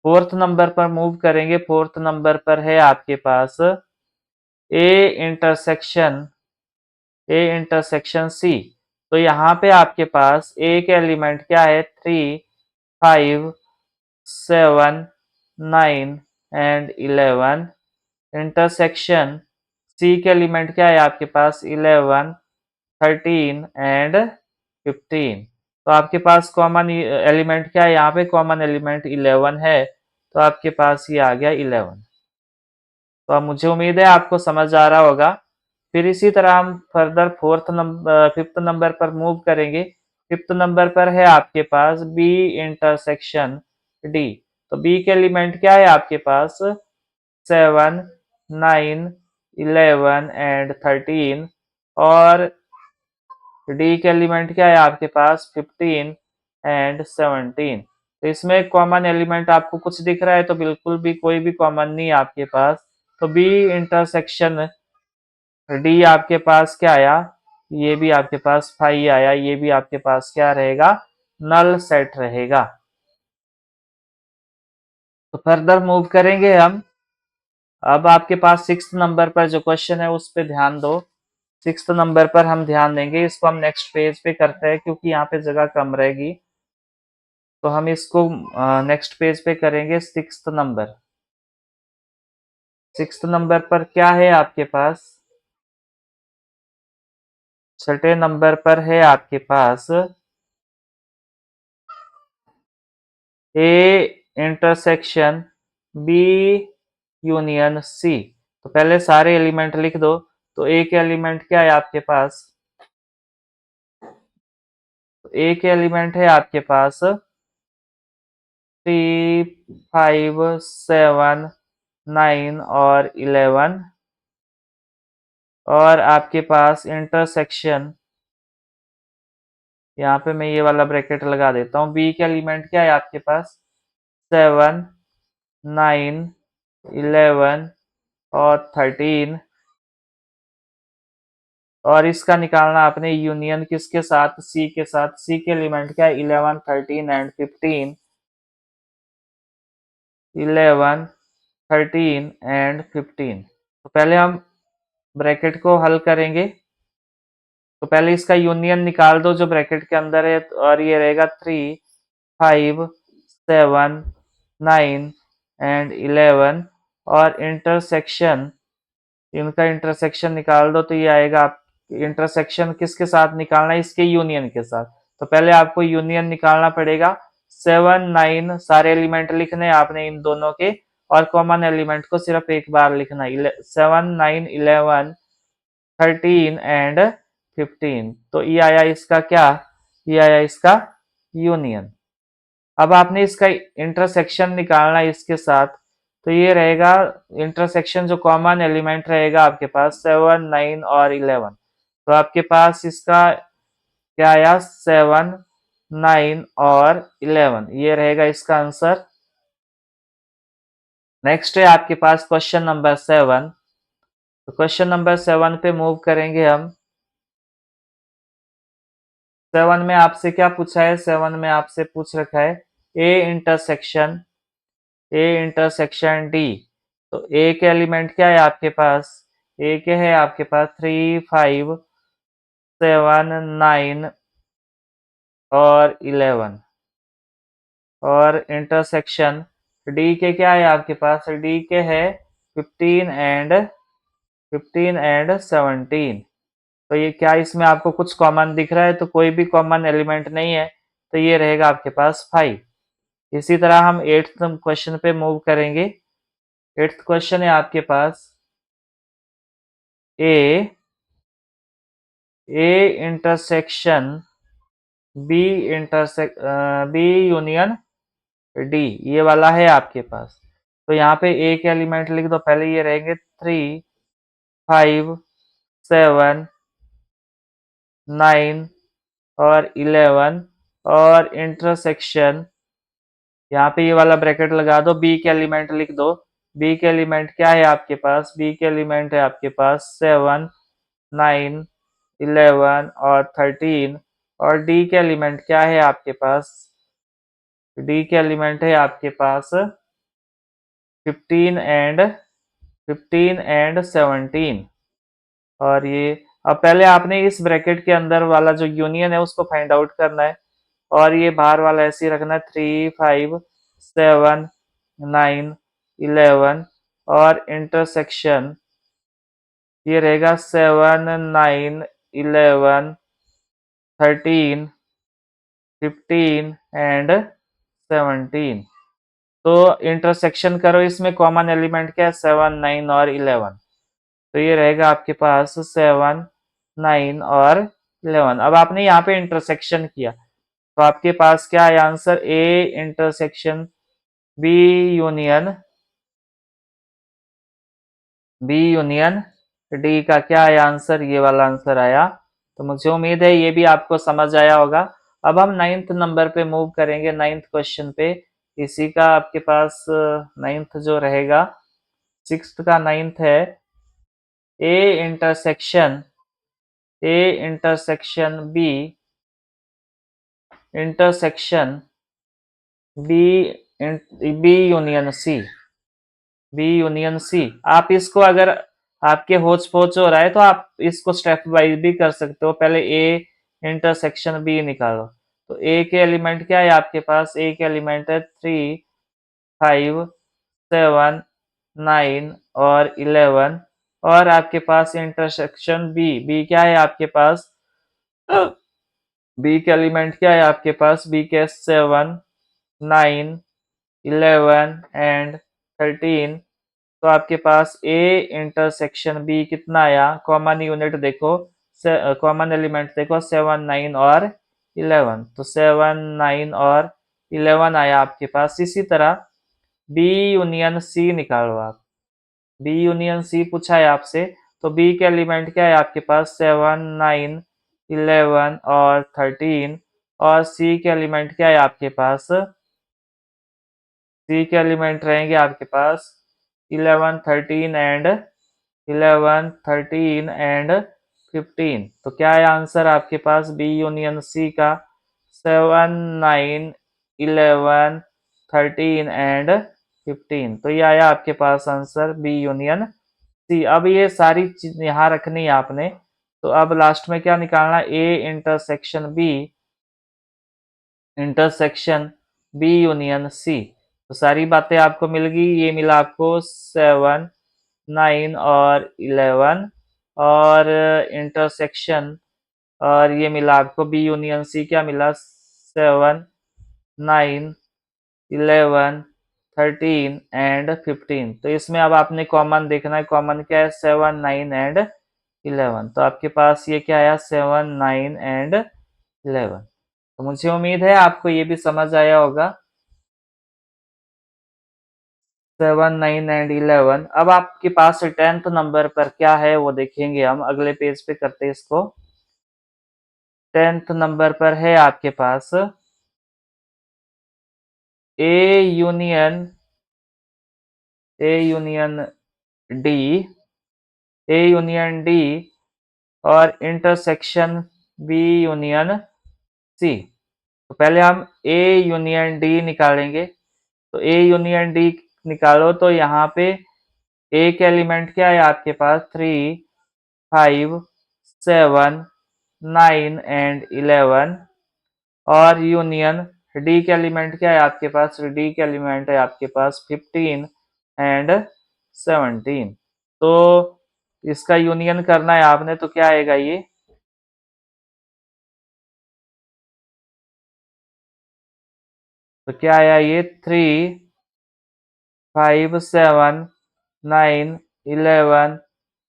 [SPEAKER 1] फोर्थ नंबर पर मूव करेंगे। फोर्थ नंबर पर है आपके पास ए इंटरसेक्शन सी। तो यहाँ पे आपके पास ए के एलिमेंट क्या है 3, 5, 7, 9 एंड 11, इंटरसेक्शन सी के एलिमेंट क्या है आपके पास 11, 13 एंड 15। तो आपके पास कॉमन एलिमेंट क्या है, यहाँ पे कॉमन एलिमेंट 11 है, तो आपके पास ये आ गया 11। तो अब मुझे उम्मीद है आपको समझ आ रहा होगा। फिर इसी तरह हम फर्दर फिफ्थ नंबर पर मूव करेंगे। फिफ्थ नंबर पर है आपके पास बी इंटरसेक्शन डी। तो बी के एलिमेंट क्या है आपके पास 7, 9, 11 एंड 13। और डी के एलिमेंट क्या है आपके पास 15 एंड 17। तो इसमें कॉमन एलिमेंट आपको कुछ दिख रहा है तो बिल्कुल भी कोई भी कॉमन नहीं है आपके पास। तो बी इंटरसेक्शन डी आपके पास क्या आया, ये भी आपके पास 5 आया, ये भी आपके पास क्या रहेगा, नल सेट रहेगा। तो फर्दर मूव करेंगे हम। अब आपके पास सिक्स नंबर पर जो क्वेश्चन है उस पे ध्यान दो। सिक्स नंबर पर हम ध्यान देंगे, इसको हम नेक्स्ट पेज पे करते हैं क्योंकि यहाँ पे जगह कम रहेगी। तो हम इसको नेक्स्ट पेज पे करेंगे। सिक्स नंबर, सिक्स नंबर पर क्या है आपके पास, छठे नंबर पर है आपके पास A intersection B union C. तो पहले सारे एलिमेंट लिख दो। तो ए के एलिमेंट क्या है आपके पास, तो ए के एलिमेंट है आपके पास 3, 5, 7, 9 और 11। और आपके पास इंटरसेक्शन, यहाँ पे मैं ये वाला ब्रैकेट लगा देता हूँ, बी के एलिमेंट क्या है आपके पास 7, 9, 11 और 13। और इसका निकालना आपने यूनियन किसके साथ, सी के साथ। सी के एलिमेंट क्या है 11, 13 एंड 15। 11, 13 एंड 15। तो पहले हम ब्रैकेट को हल करेंगे। तो पहले इसका यूनियन निकाल दो जो ब्रैकेट के अंदर है, और ये रहेगा 3, 5, 7, 9 एंड 11। और इंटरसेक्शन, इनका इंटरसेक्शन निकाल दो तो ये आएगा आप, इंटरसेक्शन किसके साथ निकालना है, इसके यूनियन के साथ। तो पहले आपको यूनियन निकालना पड़ेगा। 7, 9 सारे एलिमेंट लिखने हैं आपने इन दोनों के, और कॉमन एलिमेंट को सिर्फ एक बार लिखना है। 7, 9, 11, 13 एंड 15। तो ये आया इसका क्या, ये आया इसका यूनियन। अब आपने इसका इंटरसेक्शन निकालना है इसके साथ। तो ये रहेगा इंटरसेक्शन, जो कॉमन एलिमेंट रहेगा आपके पास 7, 9 और 11। तो आपके पास इसका क्या आया 7, 9 और 11, ये रहेगा इसका आंसर। नेक्स्ट है आपके पास क्वेश्चन नंबर 7। तो क्वेश्चन नंबर 7 पे मूव करेंगे हम। 7 में आपसे क्या पूछा है, 7 में आपसे पूछ रखा है A intersection, A intersection D. तो ए के एलिमेंट क्या है आपके पास, ए के है आपके पास 3, 5, 7, 9 और 11। और इंटरसेक्शन डी के क्या है आपके पास, डी के है 15 एंड 17। तो ये क्या, इसमें आपको कुछ कॉमन दिख रहा है, तो कोई भी कॉमन एलिमेंट नहीं है, तो ये रहेगा आपके पास 5। इसी तरह हम एट्थ क्वेश्चन पे मूव करेंगे। एट्थ क्वेश्चन है आपके पास A intersection B B union D, ये वाला है आपके पास। तो यहाँ पे ए के एलिमेंट लिख दो पहले, ये रहेंगे 3, 5, 7, 9 और 11। और इंटरसेक्शन, यहाँ पे ये वाला ब्रैकेट लगा दो, बी के एलिमेंट लिख दो। बी के एलिमेंट क्या है आपके पास, बी के एलिमेंट है आपके पास 7, 9, 11 और 13। और डी के एलिमेंट क्या है आपके पास, डी के एलिमेंट है आपके पास 15 एंड 17। और ये, अब पहले आपने इस ब्रैकेट के अंदर वाला जो यूनियन है उसको फाइंड आउट करना है। और ये बाहर वाला ऐसे ही रखना है 3, 5, 7, 9, 11। और इंटरसेक्शन ये रहेगा 7, 9, 11, 13, 15 एंड 17। तो इंटरसेक्शन करो, इसमें कॉमन एलिमेंट क्या है? 7, 9 और 11। तो ये रहेगा आपके पास 7, 9 और 11। अब आपने यहाँ पे इंटरसेक्शन किया तो आपके पास क्या है answer? A intersection B union D का क्या है आंसर? ये वाला आंसर आया। तो मुझे उम्मीद है ये भी आपको समझ आया होगा। अब हम 9th नंबर पे मूव करेंगे, 9th क्वेश्चन पे। इसी का आपके पास 9th जो रहेगा, 6th का 9th है। A intersection B intersection B B union C आप इसको अगर आपके होच पोच हो रहा है तो आप इसको स्टेप वाइज भी कर सकते हो। पहले ए इंटरसेक्शन बी निकालो। तो ए के एलिमेंट क्या है आपके पास? ए के एलिमेंट है 3, 5, 7, 9 और 11। और आपके पास इंटरसेक्शन बी क्या है आपके पास? बी के एलिमेंट क्या है आपके पास? बी के 7, 9, 11 एंड 13। तो आपके पास ए इंटरसेक्शन बी कितना आया? कॉमन यूनिट देखो, कॉमन एलिमेंट देखो, 7, 9 और 11। तो 7, 9 और 11 आया आपके पास। इसी तरह बी यूनियन सी निकालो आप। बी यूनियन सी पूछा है आपसे, तो बी के एलिमेंट क्या है आपके पास? 7, 9, 11 और 13। और सी के एलिमेंट क्या है आपके पास? सी के एलिमेंट रहेंगे आपके पास 11, 13 एंड 15। तो क्या है आंसर आपके पास बी यूनियन सी का? 7, 9, 11, 13 एंड 15। तो ये आया आपके पास आंसर बी यूनियन सी। अब ये सारी चीज यहाँ रखनी है आपने। तो अब लास्ट में क्या निकालना? A intersection B union C. तो सारी बातें आपको मिल गई। ये मिला आपको 7, 9 और 11 और इंटरसेक्शन। और ये मिला आपको बी यूनियन सी, क्या मिला? 7, 9, 11, 13 एंड 15। तो इसमें अब आपने कॉमन देखना है। कॉमन क्या है? 7, 9 एंड 11। तो आपके पास ये क्या आया? 7, 9 एंड 11। तो मुझे उम्मीद है आपको ये भी समझ आया होगा। 7, 9 एंड 11। अब आपके पास 10th नंबर पर क्या है वो देखेंगे हम। अगले पेज पे करते हैं इसको। 10th नंबर पर है आपके पास A union D A union D और इंटरसेक्शन बी यूनियन सी। तो पहले हम ए यूनियन डी निकालेंगे। तो ए यूनियन डी निकालो तो यहाँ पे ए के एलिमेंट क्या है आपके पास? 3, 5, 7, 9 एंड 11। और यूनियन डी के एलिमेंट क्या है आपके पास? डी के एलिमेंट है आपके पास 15 एंड 17। तो इसका यूनियन करना है आपने, तो क्या आएगा ये? तो क्या आया ये? 3, 5, 7, 9, 11,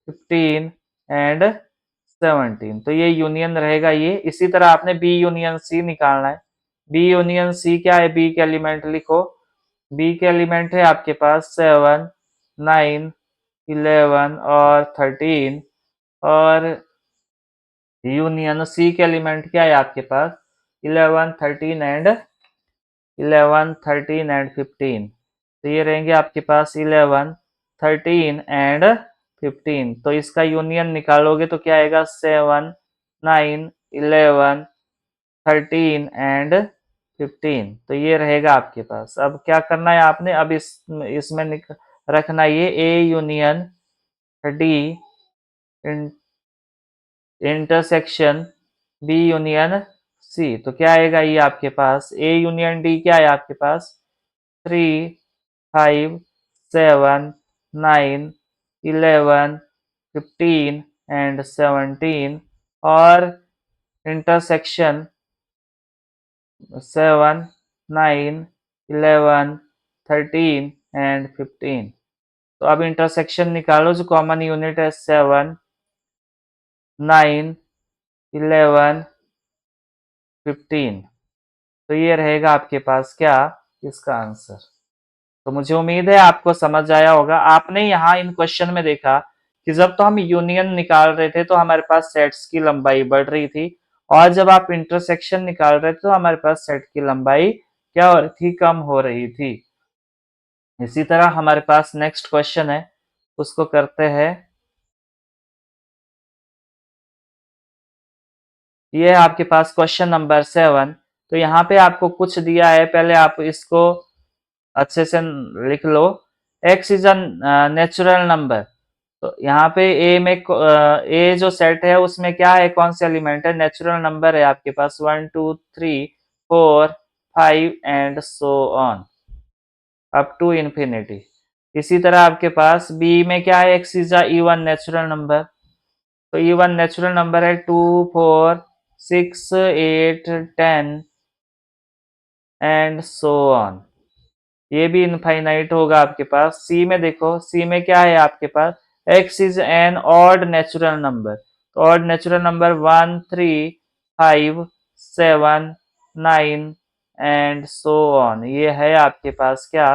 [SPEAKER 1] 15 एंड 17। तो ये यूनियन रहेगा ये। इसी तरह आपने बी यूनियन सी निकालना है। बी यूनियन सी क्या है? बी के एलिमेंट लिखो। बी के एलिमेंट है आपके पास 7, 9, 11 और 13। और यूनियन सी के एलिमेंट क्या है आपके पास? 11, 13 एंड 15। तो ये रहेंगे आपके पास 11, 13 एंड 15। तो इसका यूनियन निकालोगे तो क्या आएगा? 7, 9, 11, 13 एंड 15। तो ये रहेगा आपके पास। अब क्या करना है आपने? अब इसमें रखना ये A union D intersection B union C. तो क्या आएगा ये आपके पास? ए यूनियन डी क्या है आपके पास? 3, 5, 7, 9, 11, 15 and 17, और इंटरसेक्शन 7, 9, 11, 13 एंड 15। तो अब इंटरसेक्शन निकालो, जो कॉमन यूनिट है 7, 9, 11, 15। तो ये रहेगा आपके पास क्या, इसका आंसर। तो मुझे उम्मीद है आपको समझ आया होगा। आपने यहाँ इन क्वेश्चन में देखा कि जब तो हम यूनियन निकाल रहे थे तो हमारे पास सेट्स की लंबाई बढ़ रही थी, और जब आप इंटरसेक्शन निकाल रहे थे तो हमारे पास सेट की लंबाई क्या हो रही थी, कम हो रही थी। इसी तरह हमारे पास नेक्स्ट क्वेश्चन है, उसको करते हैं। ये है आपके पास क्वेश्चन नंबर 7। तो यहाँ पे आपको कुछ दिया है, पहले आप इसको अच्छे से लिख लो। x is a natural number. तो यहाँ पे ए में ए जो सेट है उसमें क्या है, कौन से एलिमेंट है, नेचुरल नंबर है आपके पास 1 2 3 4 5 and so on up to infinity. इसी तरह आपके पास बी में क्या है, x is a even natural number. तो इवन नेचुरल नंबर है 2 4 6 8 10 एंड सो ऑन। ये भी इनफाइनाइट होगा आपके पास। सी में देखो, सी में क्या है आपके पास, x is an odd natural number. तो odd natural number 1 3 5 7 9 and so on. ये है आपके पास क्या,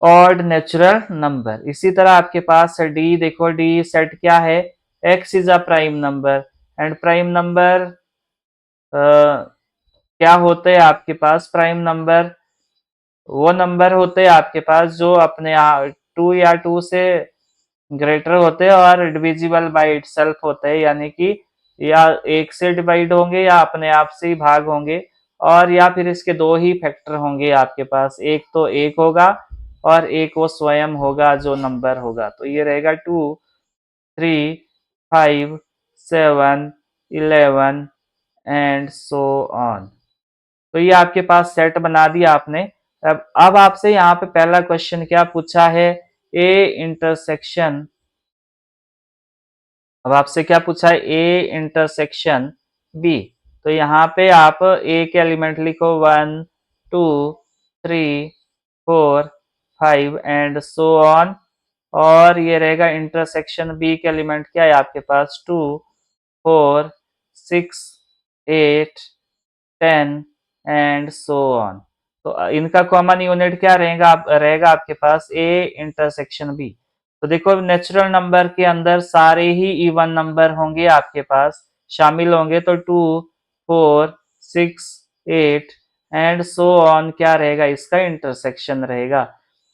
[SPEAKER 1] ऑड नेचुरल नंबर। इसी तरह आपके पास डी देखो, डी सेट क्या है, x is a prime number. And prime number क्या होते हैं आपके पास, प्राइम नंबर वो नंबर होते हैं आपके पास जो अपने 2 या 2 से ग्रेटर होते हैं और डिविजिबल बाय इटसेल्फ होते हैं, यानी कि या एक से डिवाइड होंगे या अपने आप से ही भाग होंगे, और या फिर इसके दो ही फैक्टर होंगे आपके पास, एक तो एक होगा और एक वो स्वयं होगा जो नंबर होगा। तो ये रहेगा 2 3 5 7 11 एंड सो ऑन। तो ये आपके पास सेट बना दिया आपने। अब आपसे यहाँ पे पहला क्वेश्चन क्या पूछा है, ए इंटरसेक्शन। अब आपसे क्या पूछा है, ए इंटरसेक्शन बी। तो यहाँ पे आप ए के एलिमेंट लिखो 1 2 3 4 5 एंड सो ऑन। और ये रहेगा इंटरसेक्शन बी के एलिमेंट क्या है आपके पास, 2 4 6 8 10 एंड सो ऑन। तो इनका कॉमन यूनिट क्या रहेगा आपके पास, ए इंटरसेक्शन बी। तो देखो नेचुरल नंबर के अंदर सारे ही इवन नंबर होंगे आपके पास, शामिल होंगे। तो 2 4 6 8 एंड सो ऑन क्या रहेगा, इसका इंटरसेक्शन रहेगा।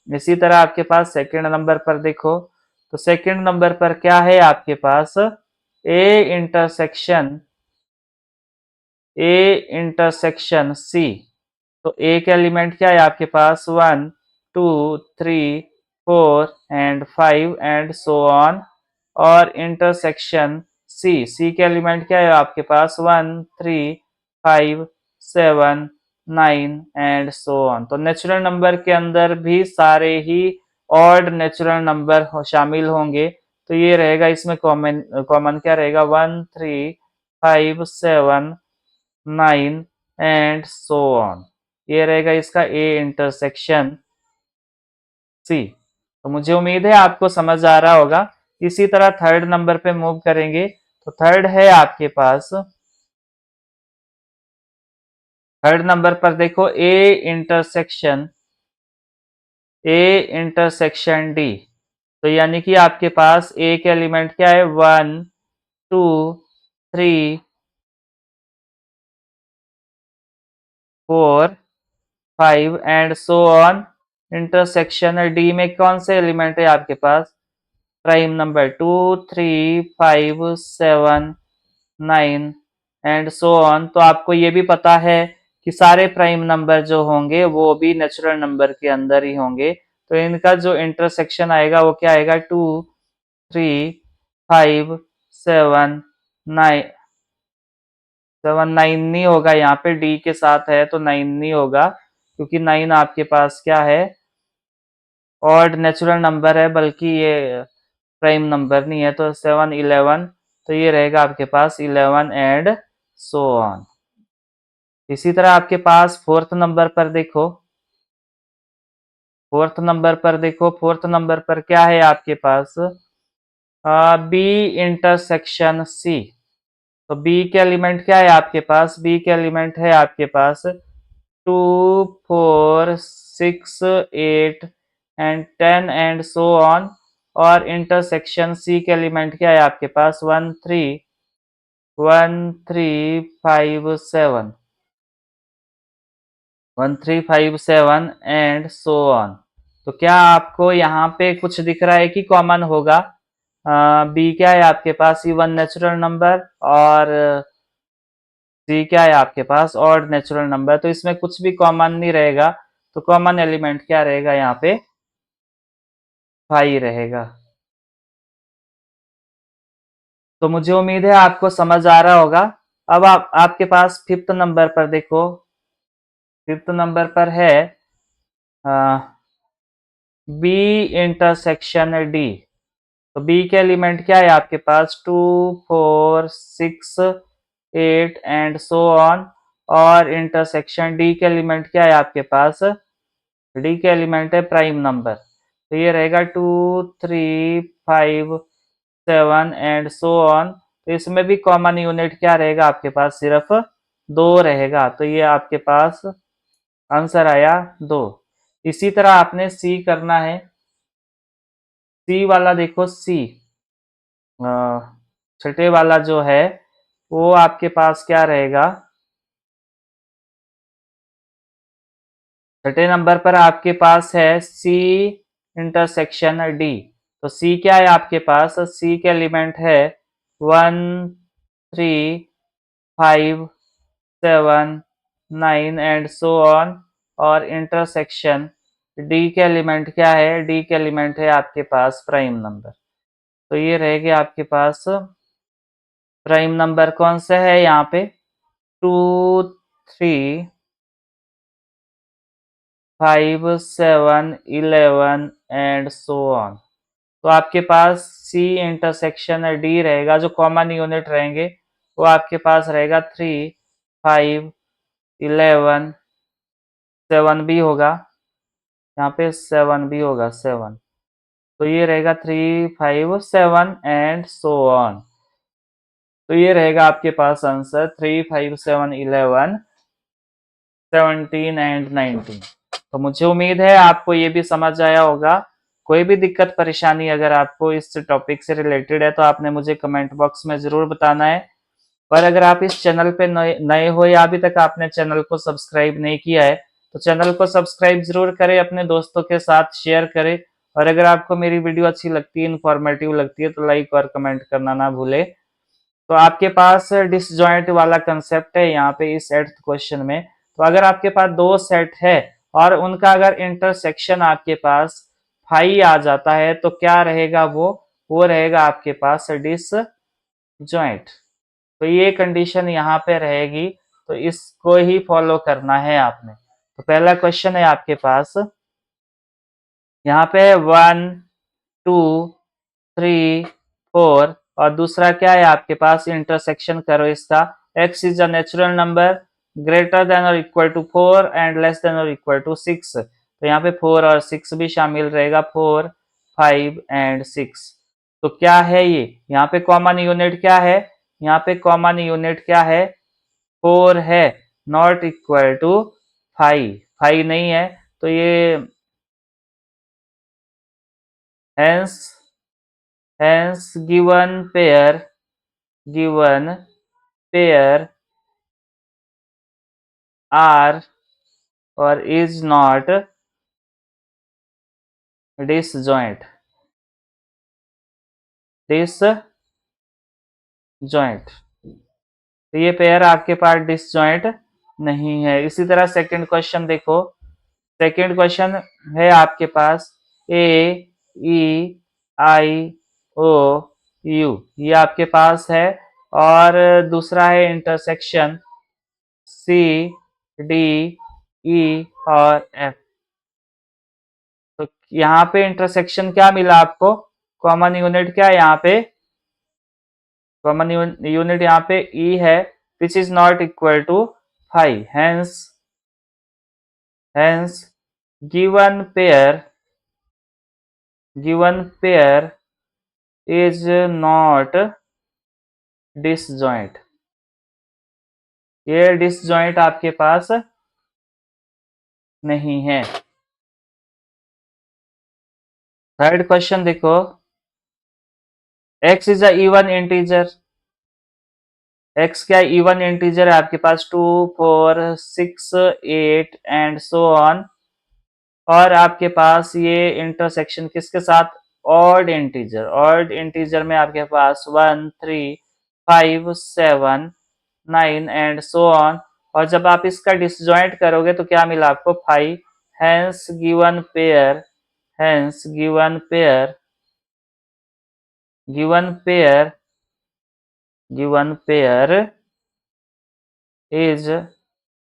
[SPEAKER 1] इसी तरह आपके पास सेकंड नंबर पर देखो, तो सेकंड नंबर पर क्या है आपके पास, ए इंटरसेक्शन सी। तो ए के एलिमेंट क्या है आपके पास, 1 2 3 4 एंड 5 एंड सो ऑन। और इंटरसेक्शन सी के एलिमेंट क्या है आपके पास, 1 3 5 7 9 एंड सो ऑन। तो नेचुरल नंबर के अंदर भी सारे ही ऑड नेचुरल नंबर शामिल होंगे। तो ये रहेगा इसमें कॉमन कॉमन क्या रहेगा, 1 3 5 7 9 एंड सो ऑन। ये रहेगा इसका ए इंटरसेक्शन सी। तो मुझे उम्मीद है आपको समझ आ रहा होगा। इसी तरह थर्ड नंबर पे मूव करेंगे। तो थर्ड है आपके पास, थर्ड नंबर पर देखो ए इंटरसेक्शन डी। तो यानी कि आपके पास ए के एलिमेंट क्या है, 1 2 3 4 5 and so on. Intersection D में कौन से एलिमेंट है आपके पास, prime number 2 3 5 7 9 and so on. तो आपको ये भी पता है कि सारे प्राइम नंबर जो होंगे वो भी नेचुरल नंबर के अंदर ही होंगे। तो इनका जो इंटरसेक्शन आएगा वो क्या आएगा, 2 3 5 7 9 7 9 नहीं होगा, यहाँ पे डी के साथ है तो 9 नहीं होगा, क्योंकि 9 आपके पास क्या है, ऑड नेचुरल नंबर है, बल्कि ये प्राइम नंबर नहीं है। तो 7, 11, तो ये रहेगा आपके पास 11 एंड सो ऑन। इसी तरह आपके पास फोर्थ नंबर पर देखो, फोर्थ नंबर पर क्या है आपके पास, बी इंटरसेक्शन सी। तो बी के एलिमेंट क्या है आपके पास, बी के एलिमेंट है आपके पास 2, 4, 6, 8 एंड 10 एंड सो ऑन। और इंटरसेक्शन सी के एलिमेंट क्या है आपके पास 1, 3, 5, 7, 1, 3, 5, 7 एंड सो ऑन। तो क्या आपको यहाँ पे कुछ दिख रहा है कि कॉमन होगा? बी क्या है आपके पास, इवन नेचुरल नंबर, और सी क्या है आपके पास, ऑड नेचुरल नंबर। तो इसमें कुछ भी कॉमन नहीं रहेगा। तो कॉमन एलिमेंट क्या रहेगा यहाँ पे, 5 रहेगा। तो मुझे उम्मीद है आपको समझ आ रहा होगा। अब आपके पास फिफ्थ नंबर पर देखो, फिफ्थ नंबर पर है बी इंटरसेक्शन डी। तो बी के एलिमेंट क्या है आपके पास 2, 4, 6, 8 एंड सो ऑन। और इंटरसेक्शन डी के एलिमेंट क्या है आपके पास, डी के एलिमेंट है प्राइम नंबर। तो ये रहेगा 2, 3, 5, 7 एंड सो ऑन। तो इसमें भी कॉमन यूनिट क्या रहेगा आपके पास, सिर्फ 2 रहेगा। तो ये आपके पास आंसर आया 2। इसी तरह आपने सी करना है। सी वाला देखो, सी छठे वाला जो है वो आपके पास क्या रहेगा, छठे नंबर पर आपके पास है सी इंटरसेक्शन डी। तो सी क्या है आपके पास, सी के एलिमेंट है 1, 3, 5, 7, 9 एंड सो ऑन। और इंटरसेक्शन डी के एलिमेंट क्या है, डी के एलिमेंट है आपके पास प्राइम नंबर। तो ये रहेगा आपके पास प्राइम नंबर कौन सा है यहाँ पे, 2, 3, 5, 7, 11 एंड सो ऑन। तो आपके पास सी इंटरसेक्शन डी रहेगा। जो कॉमन यूनिट रहेंगे वो आपके पास रहेगा 3, 5, 11, 7 भी होगा, यहाँ पे 7 भी होगा, 7। तो ये रहेगा 3, 5, 7 एंड सो ऑन। तो ये रहेगा आपके पास आंसर 3, 5, 7, 11, 17 एंड 19। तो मुझे उम्मीद है आपको ये भी समझ आया होगा। कोई भी दिक्कत परेशानी अगर आपको इस टॉपिक से रिलेटेड है तो आपने मुझे कमेंट बॉक्स में ज़रूर बताना है। और अगर आप इस चैनल पे नए हो या अभी तक आपने चैनल को सब्सक्राइब नहीं किया है तो चैनल को सब्सक्राइब जरूर करें, अपने दोस्तों के साथ शेयर करें। और अगर आपको मेरी वीडियो अच्छी लगती है, इन्फॉर्मेटिव लगती है, तो लाइक और कमेंट करना ना भूले। तो आपके पास डिसजॉइंट वाला कंसेप्ट है यहाँ पे इस 8th क्वेश्चन में। तो अगर आपके पास दो सेट है और उनका अगर इंटरसेक्शन आपके पास फाई आ जाता है तो क्या रहेगा, वो रहेगा आपके पास डिसजॉइंट। तो ये कंडीशन यहाँ पे रहेगी। तो इसको ही फॉलो करना है आपने। तो पहला क्वेश्चन है आपके पास, यहाँ पे 1, 2, 3, 4 और दूसरा क्या है आपके पास, इंटरसेक्शन करो इसका। x is a natural number greater than और equal to 4 and less than और इक्वल टू 6। तो यहाँ पे 4 और 6 भी शामिल रहेगा, 4, 5 एंड 6। तो क्या है ये, यहाँ पे कॉमन यूनिट क्या है, यहाँ पे कॉमन यूनिट क्या है, 4 है, नॉट इक्वल टू 5, 5 नहीं है। तो ये hence hence given pair R और इज नॉट डिसजॉइंट, डिसजॉइंट। तो ये पेयर आपके पास डिसजॉइंट नहीं है। इसी तरह सेकंड क्वेश्चन देखो, सेकंड क्वेश्चन है आपके पास ए, ई, आई, ओ, यू, ये आपके पास है। और दूसरा है इंटरसेक्शन सी, डी, ई और एफ। तो यहाँ पे इंटरसेक्शन क्या मिला आपको, कॉमन यूनिट क्या है यहाँ पे, कॉमन यूनिट यहाँ पे ई है, which is not equal to 5, hence given pair is not disjoint, ये डिसजॉइंट आपके पास नहीं है। थर्ड क्वेश्चन देखो, x is a even integer, x क्या इवन इंटीजर है आपके पास, 2 4 6 8 एंड सो ऑन, और आपके पास ये इंटरसेक्शन किसके साथ, ऑड इंटीजर में आपके पास 1 3 5 7 9 एंड सो ऑन, और जब आप इसका डिसजॉइंट करोगे तो क्या मिला आपको 5, hence given pair given pair is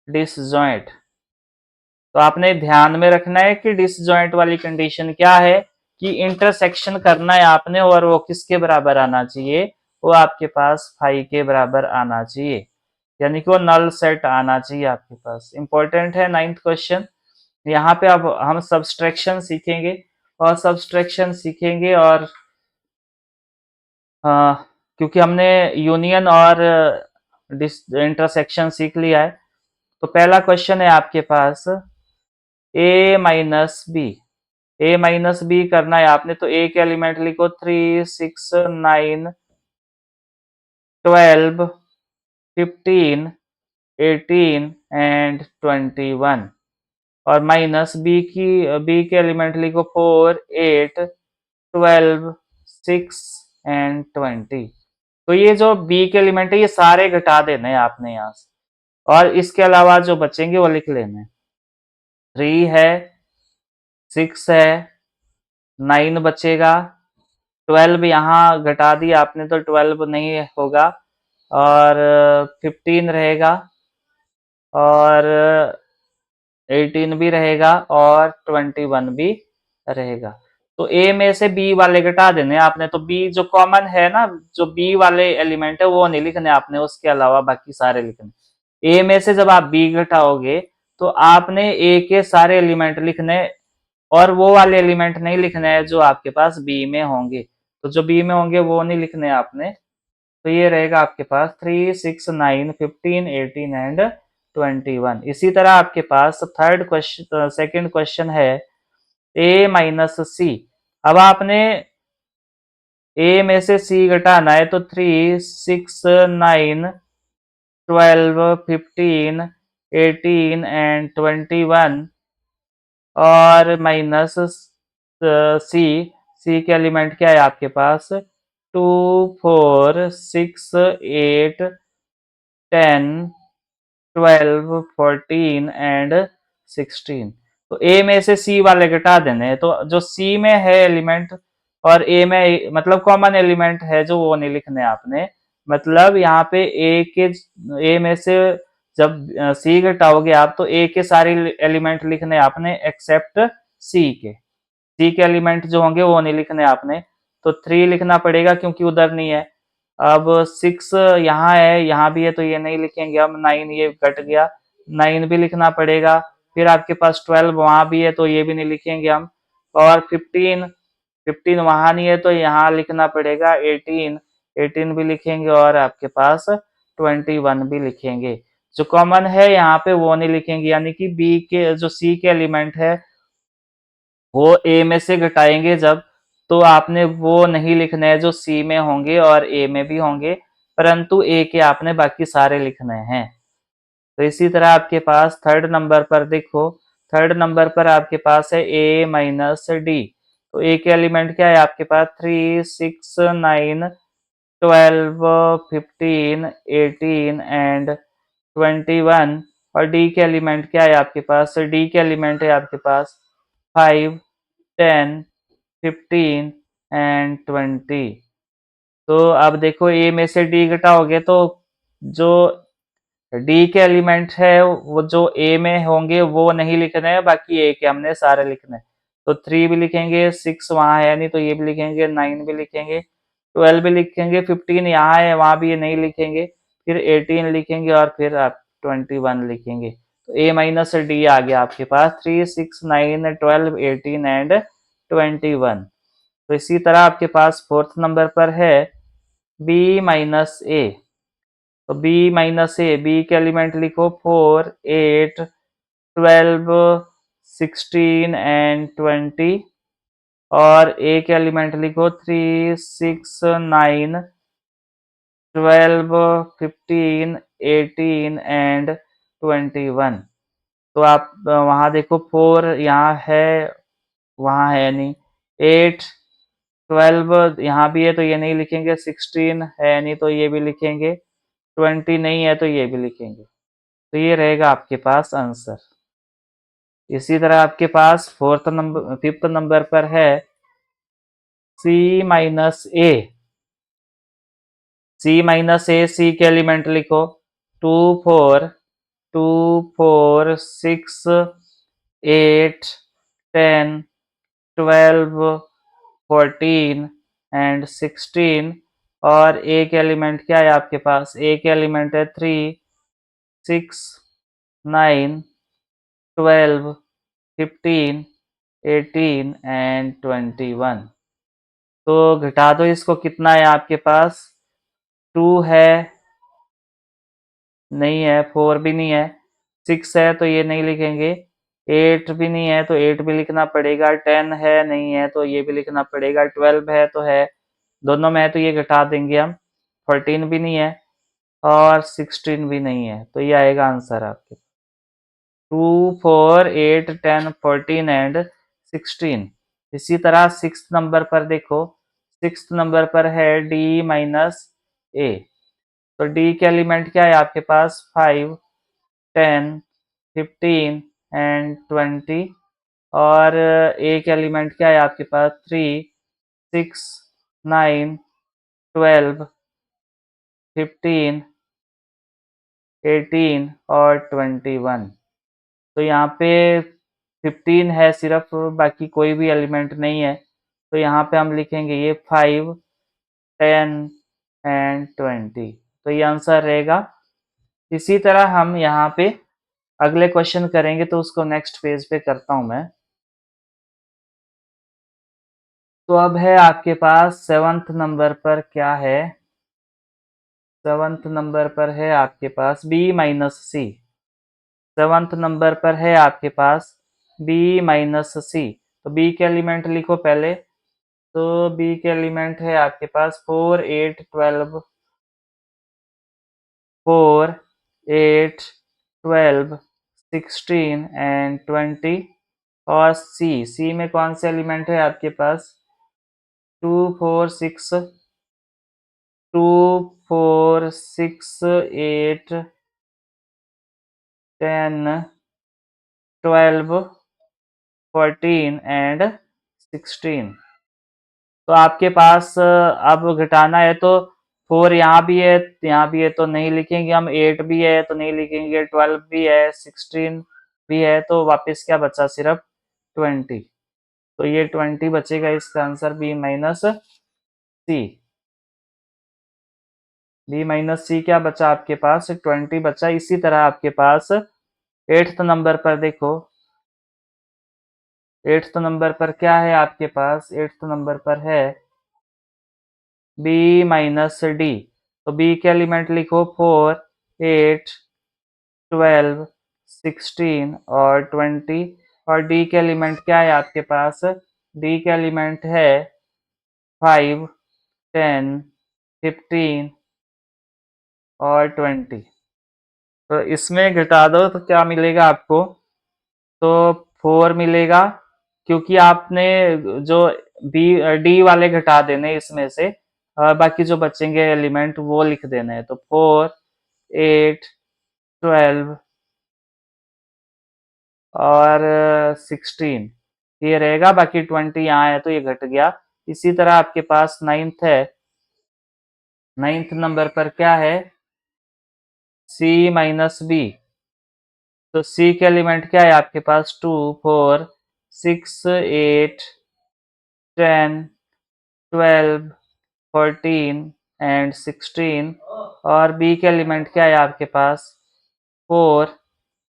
[SPEAKER 1] disjoint. तो आपने ध्यान में रखना है कि डिसजॉइंट वाली कंडीशन क्या है, कि इंटरसेक्शन करना है आपने और वो किसके बराबर आना चाहिए, वो आपके पास 5 के बराबर आना चाहिए, यानी कि वो नल सेट आना चाहिए आपके पास। इंपॉर्टेंट है 9th क्वेश्चन। यहाँ पे अब हम सब्सट्रैक्शन सीखेंगे और क्योंकि हमने यूनियन और इंटरसेक्शन सीख लिया है, तो पहला क्वेश्चन है आपके पास ए माइनस बी करना है आपने, तो ए के एलिमेंट लिखो 3 6 9 12 15 18 एंड 21, और माइनस बी के एलिमेंट लिखो 4 8 12 6 एंड 20। तो ये जो बी के एलिमेंट है ये सारे घटा देने हैं आपने यहाँ से, और इसके अलावा जो बचेंगे वो लिख लेने, 3 है, 6 है, 9 बचेगा, 12 यहाँ घटा दिया आपने तो 12 नहीं होगा, और 15 रहेगा, और 18 भी रहेगा, और 21 भी रहेगा। तो ए में से बी वाले घटा देने आपने, तो बी जो कॉमन है ना, जो बी वाले एलिमेंट है वो नहीं लिखने आपने, उसके अलावा बाकी सारे लिखने। ए में से जब आप बी घटाओगे तो आपने ए के सारे एलिमेंट लिखने, और वो वाले एलिमेंट नहीं लिखने हैं जो आपके पास बी में होंगे, तो जो बी में होंगे वो नहीं लिखने आपने। तो ये रहेगा आपके पास 3 6 9 15 18 एंड 21। इसी तरह आपके पास सेकंड क्वेश्चन है ए माइनस सी। अब आपने ए में से सी घटाना है, तो 3 6 9 12 15 18 एंड 21, और माइनस सी, सी के एलिमेंट क्या है आपके पास, 2 4 6 8 10 12 14 एंड 16। तो ए में से सी वाले घटा देने हैं, तो जो सी में है एलिमेंट और ए में मतलब कॉमन एलिमेंट है जो वो नहीं लिखने आपने, मतलब यहाँ पे ए में से जब सी घटाओगे आप तो ए के सारे एलिमेंट लिखने आपने एक्सेप्ट सी के एलिमेंट जो होंगे वो नहीं लिखने आपने, तो 3 लिखना पड़ेगा क्योंकि उधर नहीं है। अब 6 यहाँ है, यहाँ भी है, तो ये नहीं लिखेंगे हम। 9 ये कट गया, 9 भी लिखना पड़ेगा। फिर आपके पास 12 वहां भी है, तो ये भी नहीं लिखेंगे हम। और 15 वहां नहीं है, तो यहाँ लिखना पड़ेगा। 18 भी लिखेंगे, और आपके पास 21 भी लिखेंगे। जो कॉमन है यहाँ पे वो नहीं लिखेंगे, यानी कि बी के जो सी के एलिमेंट है वो ए में से घटाएंगे जब, तो आपने वो नहीं लिखना है जो सी में होंगे और ए में भी होंगे, परंतु ए के आपने बाकी सारे लिखने हैं। तो इसी तरह आपके पास थर्ड नंबर पर देखो, थर्ड नंबर पर आपके पास है ए माइनस डी। तो ए के एलिमेंट क्या है आपके पास, 3 6 9 12 15 18 एंड 21, और डी के एलिमेंट क्या है आपके पास, डी के एलिमेंट है आपके पास 5 10 15 एंड 20। तो अब देखो ए में से डी घटाओगे तो जो डी के एलिमेंट है वो जो ए में होंगे वो नहीं लिखने हैं, बाकी ए के हमने सारे लिखने हैं। तो 3 भी लिखेंगे, 6 वहाँ है नहीं तो ये भी लिखेंगे, 9 भी लिखेंगे, 12 भी लिखेंगे, 15 यहाँ है वहाँ भी ये नहीं लिखेंगे, फिर 18 लिखेंगे और फिर आप 21 लिखेंगे। तो ए माइनस डी आ गया आपके पास 3, 6, 9, 12, 18 एंड 21। तो इसी तरह आपके पास फोर्थ नंबर पर है बी माइनस ए। तो बी माइनस ए, बी के एलिमेंट लिखो 4, 8, 12, 16 एंड 20 और ए के एलिमेंट लिखो 3, 6, 9, 12, 15, 18 एंड 21। तो आप वहां देखो 4 यहाँ है वहां है नहीं, 8, 12 यहाँ भी है तो ये नहीं लिखेंगे, 16 है नहीं तो ये भी लिखेंगे, 20 नहीं है तो ये भी लिखेंगे। तो ये रहेगा आपके पास आंसर। इसी तरह आपके पास फिफ्थ नंबर पर है सी माइनस ए। सी माइनस ए, सी के एलिमेंट लिखो 2, 4, 2, 4, 6, 8, 10, 12, 14 एंड 16 और ए के एलिमेंट क्या है आपके पास? ए के एलिमेंट है 3, 6, 9, 12, 15, 18 एंड 21। तो घटा दो इसको, कितना है आपके पास? 2 है नहीं है, 4 भी नहीं है, 6 है तो ये नहीं लिखेंगे, 8 भी नहीं है तो 8 भी लिखना पड़ेगा, 10 है नहीं है तो ये भी लिखना पड़ेगा, 12 है तो है, दोनों में है तो ये घटा देंगे हम, 14 भी नहीं है और 16 भी नहीं है। तो ये आएगा आंसर आपके 2, 4, 8, 10, 14 एंड 16। इसी तरह सिक्स नंबर पर देखो, सिक्स नंबर पर है डी माइनस ए। तो डी के एलिमेंट क्या है आपके पास? 5, 10, 15 एंड 20 और ए के एलिमेंट क्या है आपके पास? 3, 6, 9, 12, 15, 18 और 21। तो यहाँ पे 15 है सिर्फ, बाकी कोई भी एलिमेंट नहीं है, तो यहाँ पे हम लिखेंगे ये 5, 10 एंड 20। तो ये आंसर रहेगा। इसी तरह हम यहाँ पे अगले क्वेश्चन करेंगे, तो उसको नेक्स्ट पेज पे करता हूँ मैं। तो अब है आपके पास सेवंथ नंबर पर क्या है? सेवंथ नंबर पर है आपके पास बी माइनस सी। सेवंथ नंबर पर है आपके पास बी माइनस सी। तो बी के एलिमेंट लिखो पहले। तो बी के एलिमेंट है आपके पास 4, 8, 12, 4, 8, 12, 16 एंड 20 और सी में कौन से एलिमेंट है आपके पास? 2, 4, 6, 2, 4, 6, 8, 10, 12, 14 एंड 16। तो आपके पास अब घटाना है तो 4 यहाँ भी है, यहाँ भी है तो नहीं लिखेंगे हम, 8 भी है तो नहीं लिखेंगे, 12 भी है, 16 भी है, तो वापस क्या बचा? सिर्फ 20। तो ये 20 बचेगा, इसका आंसर बी माइनस सी। बी माइनस सी क्या बचा आपके पास? 20 बचा। इसी तरह आपके पास एट्थ नंबर पर देखो, एट्थ नंबर पर क्या है आपके पास? एट्थ नंबर पर है बी माइनस डी। तो बी के एलिमेंट लिखो 4, 8, 12, 16 और 20 और डी के एलिमेंट क्या है आपके पास? डी के एलिमेंट है 5, 10, 15 और 20। तो इसमें घटा दो तो क्या मिलेगा आपको? तो 4 मिलेगा, क्योंकि आपने जो बी डी वाले घटा देने इसमें से, बाकी जो बचेंगे एलिमेंट वो लिख देने हैं। तो 4, 8, 12 और 16 ये रहेगा, बाकी 20 यहाँ है तो ये घट गया। इसी तरह आपके पास नाइन्थ है। नाइन्थ नंबर पर क्या है? सी माइनस बी। तो सी के एलिमेंट क्या है आपके पास? 2, 4, 6, 8, 10, 12, 14 एंड 16। और बी के एलिमेंट क्या है आपके पास? 4,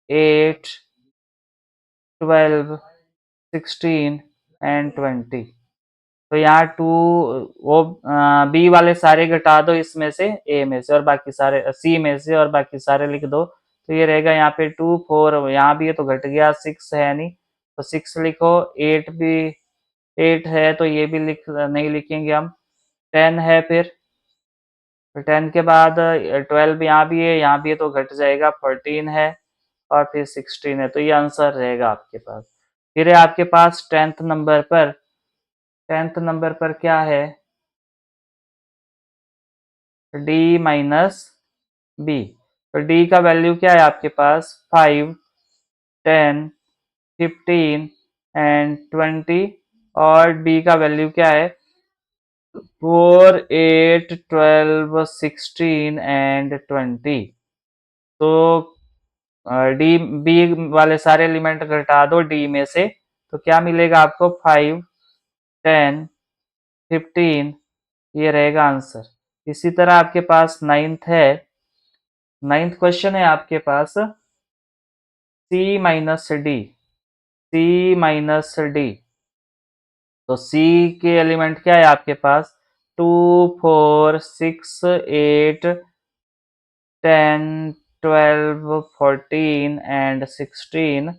[SPEAKER 1] 8, 12, 16 एंड 20। तो यहाँ टू वो बी वाले सारे घटा दो इसमें से, ए में से और बाकी सारे सी में से और बाकी सारे लिख दो। तो ये रहेगा यहाँ पे 2, 4 यहाँ भी है तो घट गया, 6 है नहीं तो 6 लिखो। 8 भी 8 है तो ये भी नहीं लिखेंगे हम। 10 है फिर तो 10 के बाद 12 यहाँ भी है तो घट जाएगा। 14 है और फिर 16 है तो ये आंसर रहेगा आपके पास। फिर है आपके पास 10th नंबर पर। 10th नंबर पर क्या है? D minus B. तो डी का वैल्यू क्या है आपके पास? 5, 10, 15 एंड 20। और बी का वैल्यू क्या है? 4, 8, 12, 16 एंड 20। तो डी बी वाले सारे एलिमेंट घटा दो डी में से तो क्या मिलेगा आपको? 5, 10, 15। ये रहेगा आंसर। इसी तरह आपके पास 9th है। 9th क्वेश्चन है आपके पास सी माइनस डी। सी माइनस डी। तो सी के एलिमेंट क्या है आपके पास? 2, 4, 6, 8, 10, 12, 14 एंड 16।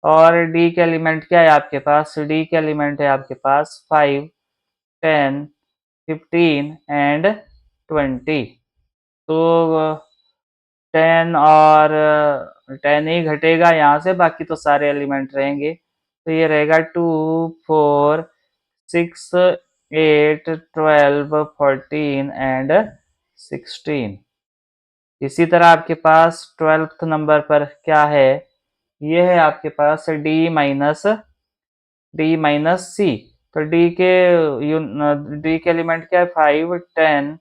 [SPEAKER 1] और डी के एलिमेंट क्या है आपके पास? डी के एलिमेंट है आपके पास 5, 10, 15 एंड 20। तो 10 और 10 ही घटेगा यहाँ से, बाकी तो सारे एलिमेंट रहेंगे। तो ये रहेगा 2, 4, 6, 8, 12, 14 एंड 16। इसी तरह आपके पास 12th नंबर पर क्या है? ये है आपके पास डी माइनस सी। तो डी के एलिमेंट क्या है? 5, 10,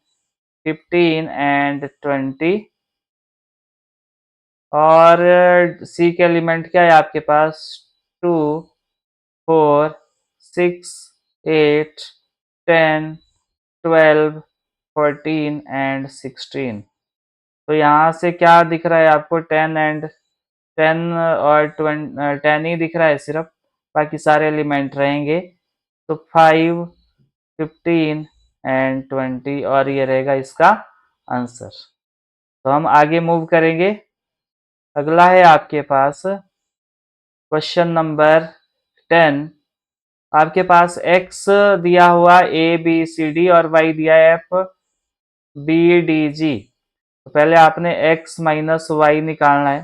[SPEAKER 1] 15 एंड 20। और सी के एलिमेंट क्या है आपके पास? 2, 4, 6, 8, 10, 12, 14 एंड 16। तो यहाँ से क्या दिख रहा है आपको? 10 और 10 ही दिख रहा है सिर्फ, बाकी सारे एलिमेंट रहेंगे। तो 5, 15 एंड 20 और ये रहेगा इसका आंसर। तो हम आगे मूव करेंगे। अगला है आपके पास क्वेश्चन नंबर 10। आपके पास x दिया हुआ a b c d और y दिया है f b d g। तो पहले आपने x माइनस वाई निकालना है।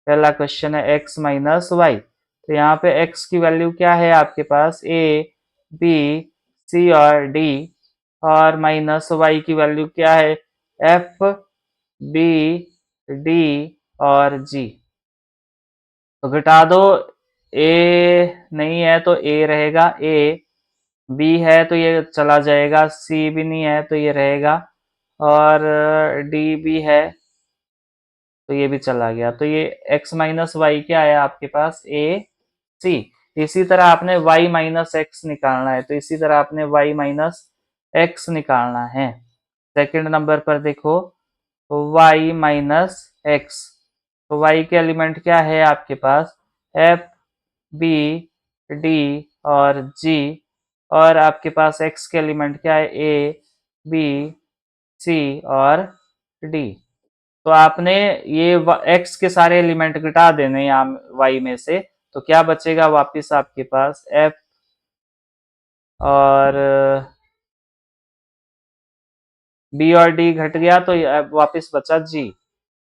[SPEAKER 1] पहला क्वेश्चन है x माइनस वाई। तो यहाँ पे x की वैल्यू क्या है आपके पास? a b c और d। और माइनस y की वैल्यू क्या है? f b d और g। तो घटा दो। a नहीं है तो a रहेगा, a b है तो ये चला जाएगा, c भी नहीं है तो ये रहेगा और d भी है तो ये भी चला गया। तो ये x माइनस वाई क्या है आपके पास? a c। इसी तरह आपने y माइनस एक्स निकालना है तो इसी तरह आपने y माइनस एक्स निकालना है। सेकंड नंबर पर देखो y माइनस एक्स। तो y के एलिमेंट क्या है आपके पास? f b d और g। और आपके पास x के एलिमेंट क्या है? a b c और d। तो आपने ये x के सारे एलिमेंट घटा देने यहाँ y में से तो क्या बचेगा वापस आपके पास? f और b और d घट गया तो वापस बचा g।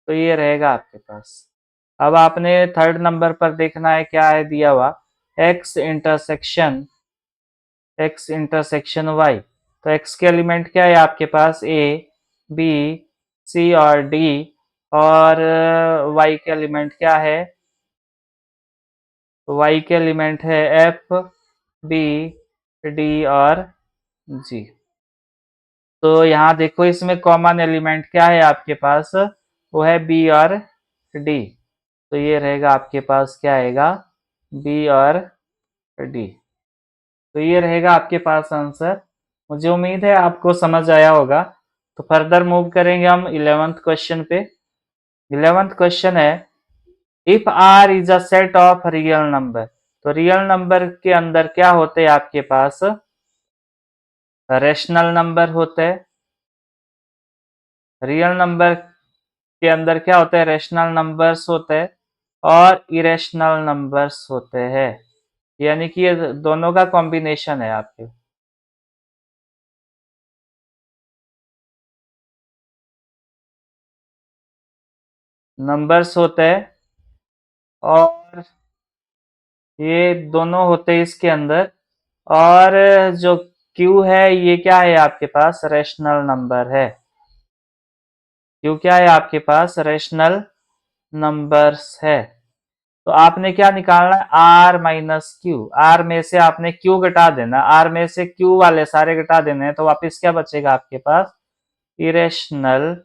[SPEAKER 1] तो ये रहेगा आपके पास। अब आपने थर्ड नंबर पर देखना है क्या है दिया हुआ? x intersection y। तो x के एलिमेंट क्या है आपके पास? a b c और d। और y के एलिमेंट क्या है? y के एलिमेंट है f b d और g। तो यहाँ देखो इसमें कॉमन एलिमेंट क्या है आपके पास? वो है b और d। तो ये रहेगा आपके पास क्या आएगा? b और डी। तो ये रहेगा आपके पास आंसर। मुझे उम्मीद है आपको समझ आया होगा। तो फर्दर मूव करेंगे हम 11th क्वेश्चन पे। 11th क्वेश्चन है, if R is a set of real number. तो रियल नंबर के अंदर क्या होते हैं आपके पास? रेशनल नंबर होते हैं। रियल नंबर के अंदर क्या होते हैं? रेशनल नंबर्स होते हैं और इरेशनल नंबर्स होते हैं। यानी कि ये दोनों का कॉम्बिनेशन है आपके। नंबर्स होते हैं और ये दोनों होते हैं इसके अंदर। और जो क्यू है ये क्या है आपके पास? रेशनल नंबर है। क्यू क्या है आपके पास? रेशनल नंबर्स है। तो आपने क्या निकालना है? Are minus Q. आर में से आपने क्यू घटा देना, आर में से क्यू वाले सारे घटा देने हैं, तो वापस क्या बचेगा आपके पास? इरेशनल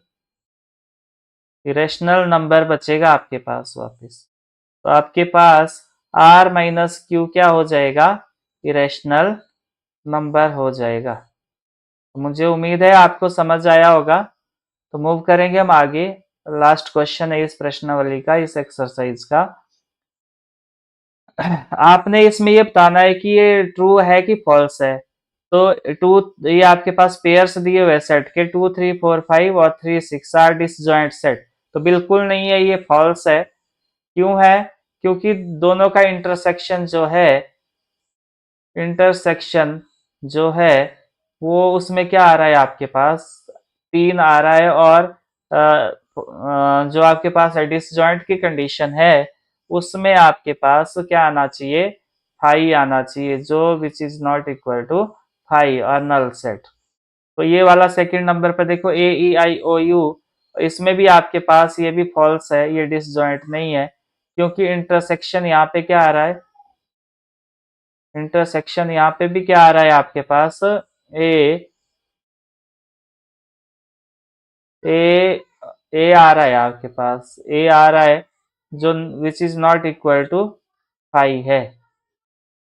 [SPEAKER 1] इरेशनल नंबर बचेगा आपके पास वापस। तो आपके पास आर माइनस क्यू क्या हो जाएगा? इरेशनल नंबर हो जाएगा। तो मुझे उम्मीद है आपको समझ आया होगा। तो मूव करेंगे हम आगे। लास्ट क्वेश्चन है इस प्रश्नावली का, इस एक्सरसाइज का। आपने इसमें ये बताना है कि ये ट्रू है कि फॉल्स है। तो ये आपके पास पेयर्स दिए हुए सेट के 2 3 4 5 और 3 6 आर डिसजॉइंट सेट। तो बिल्कुल नहीं है, ये फॉल्स है। क्यों है? क्योंकि दोनों का इंटरसेक्शन जो है वो उसमें क्या आ रहा है आपके पास? 3 आ रहा है। और जो आपके पास है डिसजॉइंट की कंडीशन है उसमें आपके पास क्या आना चाहिए? 5 आना चाहिए, जो which is not equal to 5 और नल सेट। तो ये वाला सेकंड नंबर पे देखो, ए ई आई ओ यू, इसमें भी आपके पास ये भी फॉल्स है, ये डिसजॉइंट नहीं है। क्योंकि इंटरसेक्शन यहाँ पे क्या आ रहा है? इंटरसेक्शन यहाँ पे भी क्या आ रहा है आपके पास? ए ए ए आ रहा है आपके पास, ए आ रहा है, जो which is not equal to 5 है।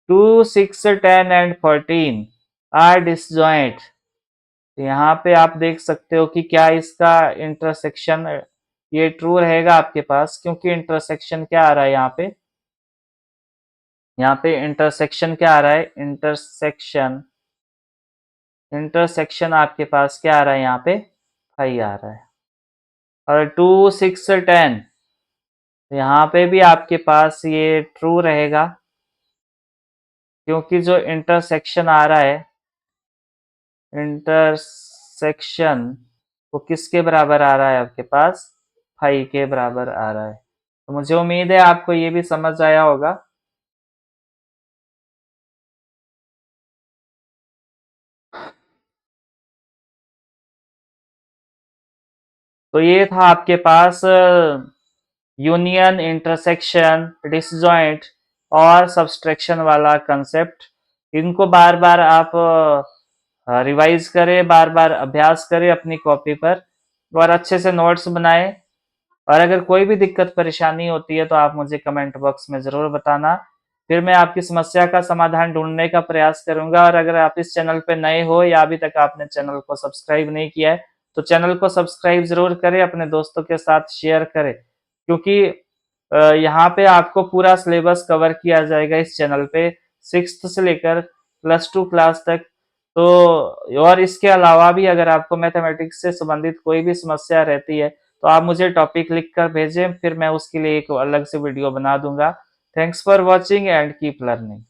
[SPEAKER 1] 2 6 10 एंड 14 आर डिसजॉइंट। यहाँ पे आप देख सकते हो कि क्या इसका इंटरसेक्शन ये ट्रू रहेगा आपके पास, क्योंकि इंटरसेक्शन क्या आ रहा है यहाँ पे? यहाँ पे इंटरसेक्शन क्या आ रहा है? इंटरसेक्शन आपके पास क्या आ रहा है यहाँ पे? 5 आ रहा है। और 2 6 10 यहाँ पे भी आपके पास ये ट्रू रहेगा, क्योंकि जो इंटरसेक्शन आ रहा है, इंटरसेक्शन वो किसके बराबर आ रहा है आपके पास? 5 के बराबर आ रहा है। तो मुझे उम्मीद है आपको ये भी समझ आया होगा। तो ये था आपके पास यूनियन, इंटरसेक्शन, डिसजॉइंट और सब्सट्रैक्शन वाला कंसेप्ट। इनको बार बार आप रिवाइज करें, बार बार अभ्यास करें अपनी कॉपी पर और अच्छे से नोट्स बनाएं। और अगर कोई भी दिक्कत परेशानी होती है तो आप मुझे कमेंट बॉक्स में ज़रूर बताना, फिर मैं आपकी समस्या का समाधान ढूंढने का प्रयास करूंगा। और अगर आप इस चैनल पे नए हो या अभी तक आपने चैनल को सब्सक्राइब नहीं किया है तो चैनल को सब्सक्राइब जरूर करें, अपने दोस्तों के साथ शेयर करें, क्योंकि यहाँ पे आपको पूरा सिलेबस कवर किया जाएगा इस चैनल पे, 6th से लेकर +2 क्लास तक। तो और इसके अलावा भी अगर आपको मैथमेटिक्स से संबंधित कोई भी समस्या रहती है तो आप मुझे टॉपिक लिख कर भेजें, फिर मैं उसके लिए एक अलग से वीडियो बना दूंगा। Thanks for watching and keep learning.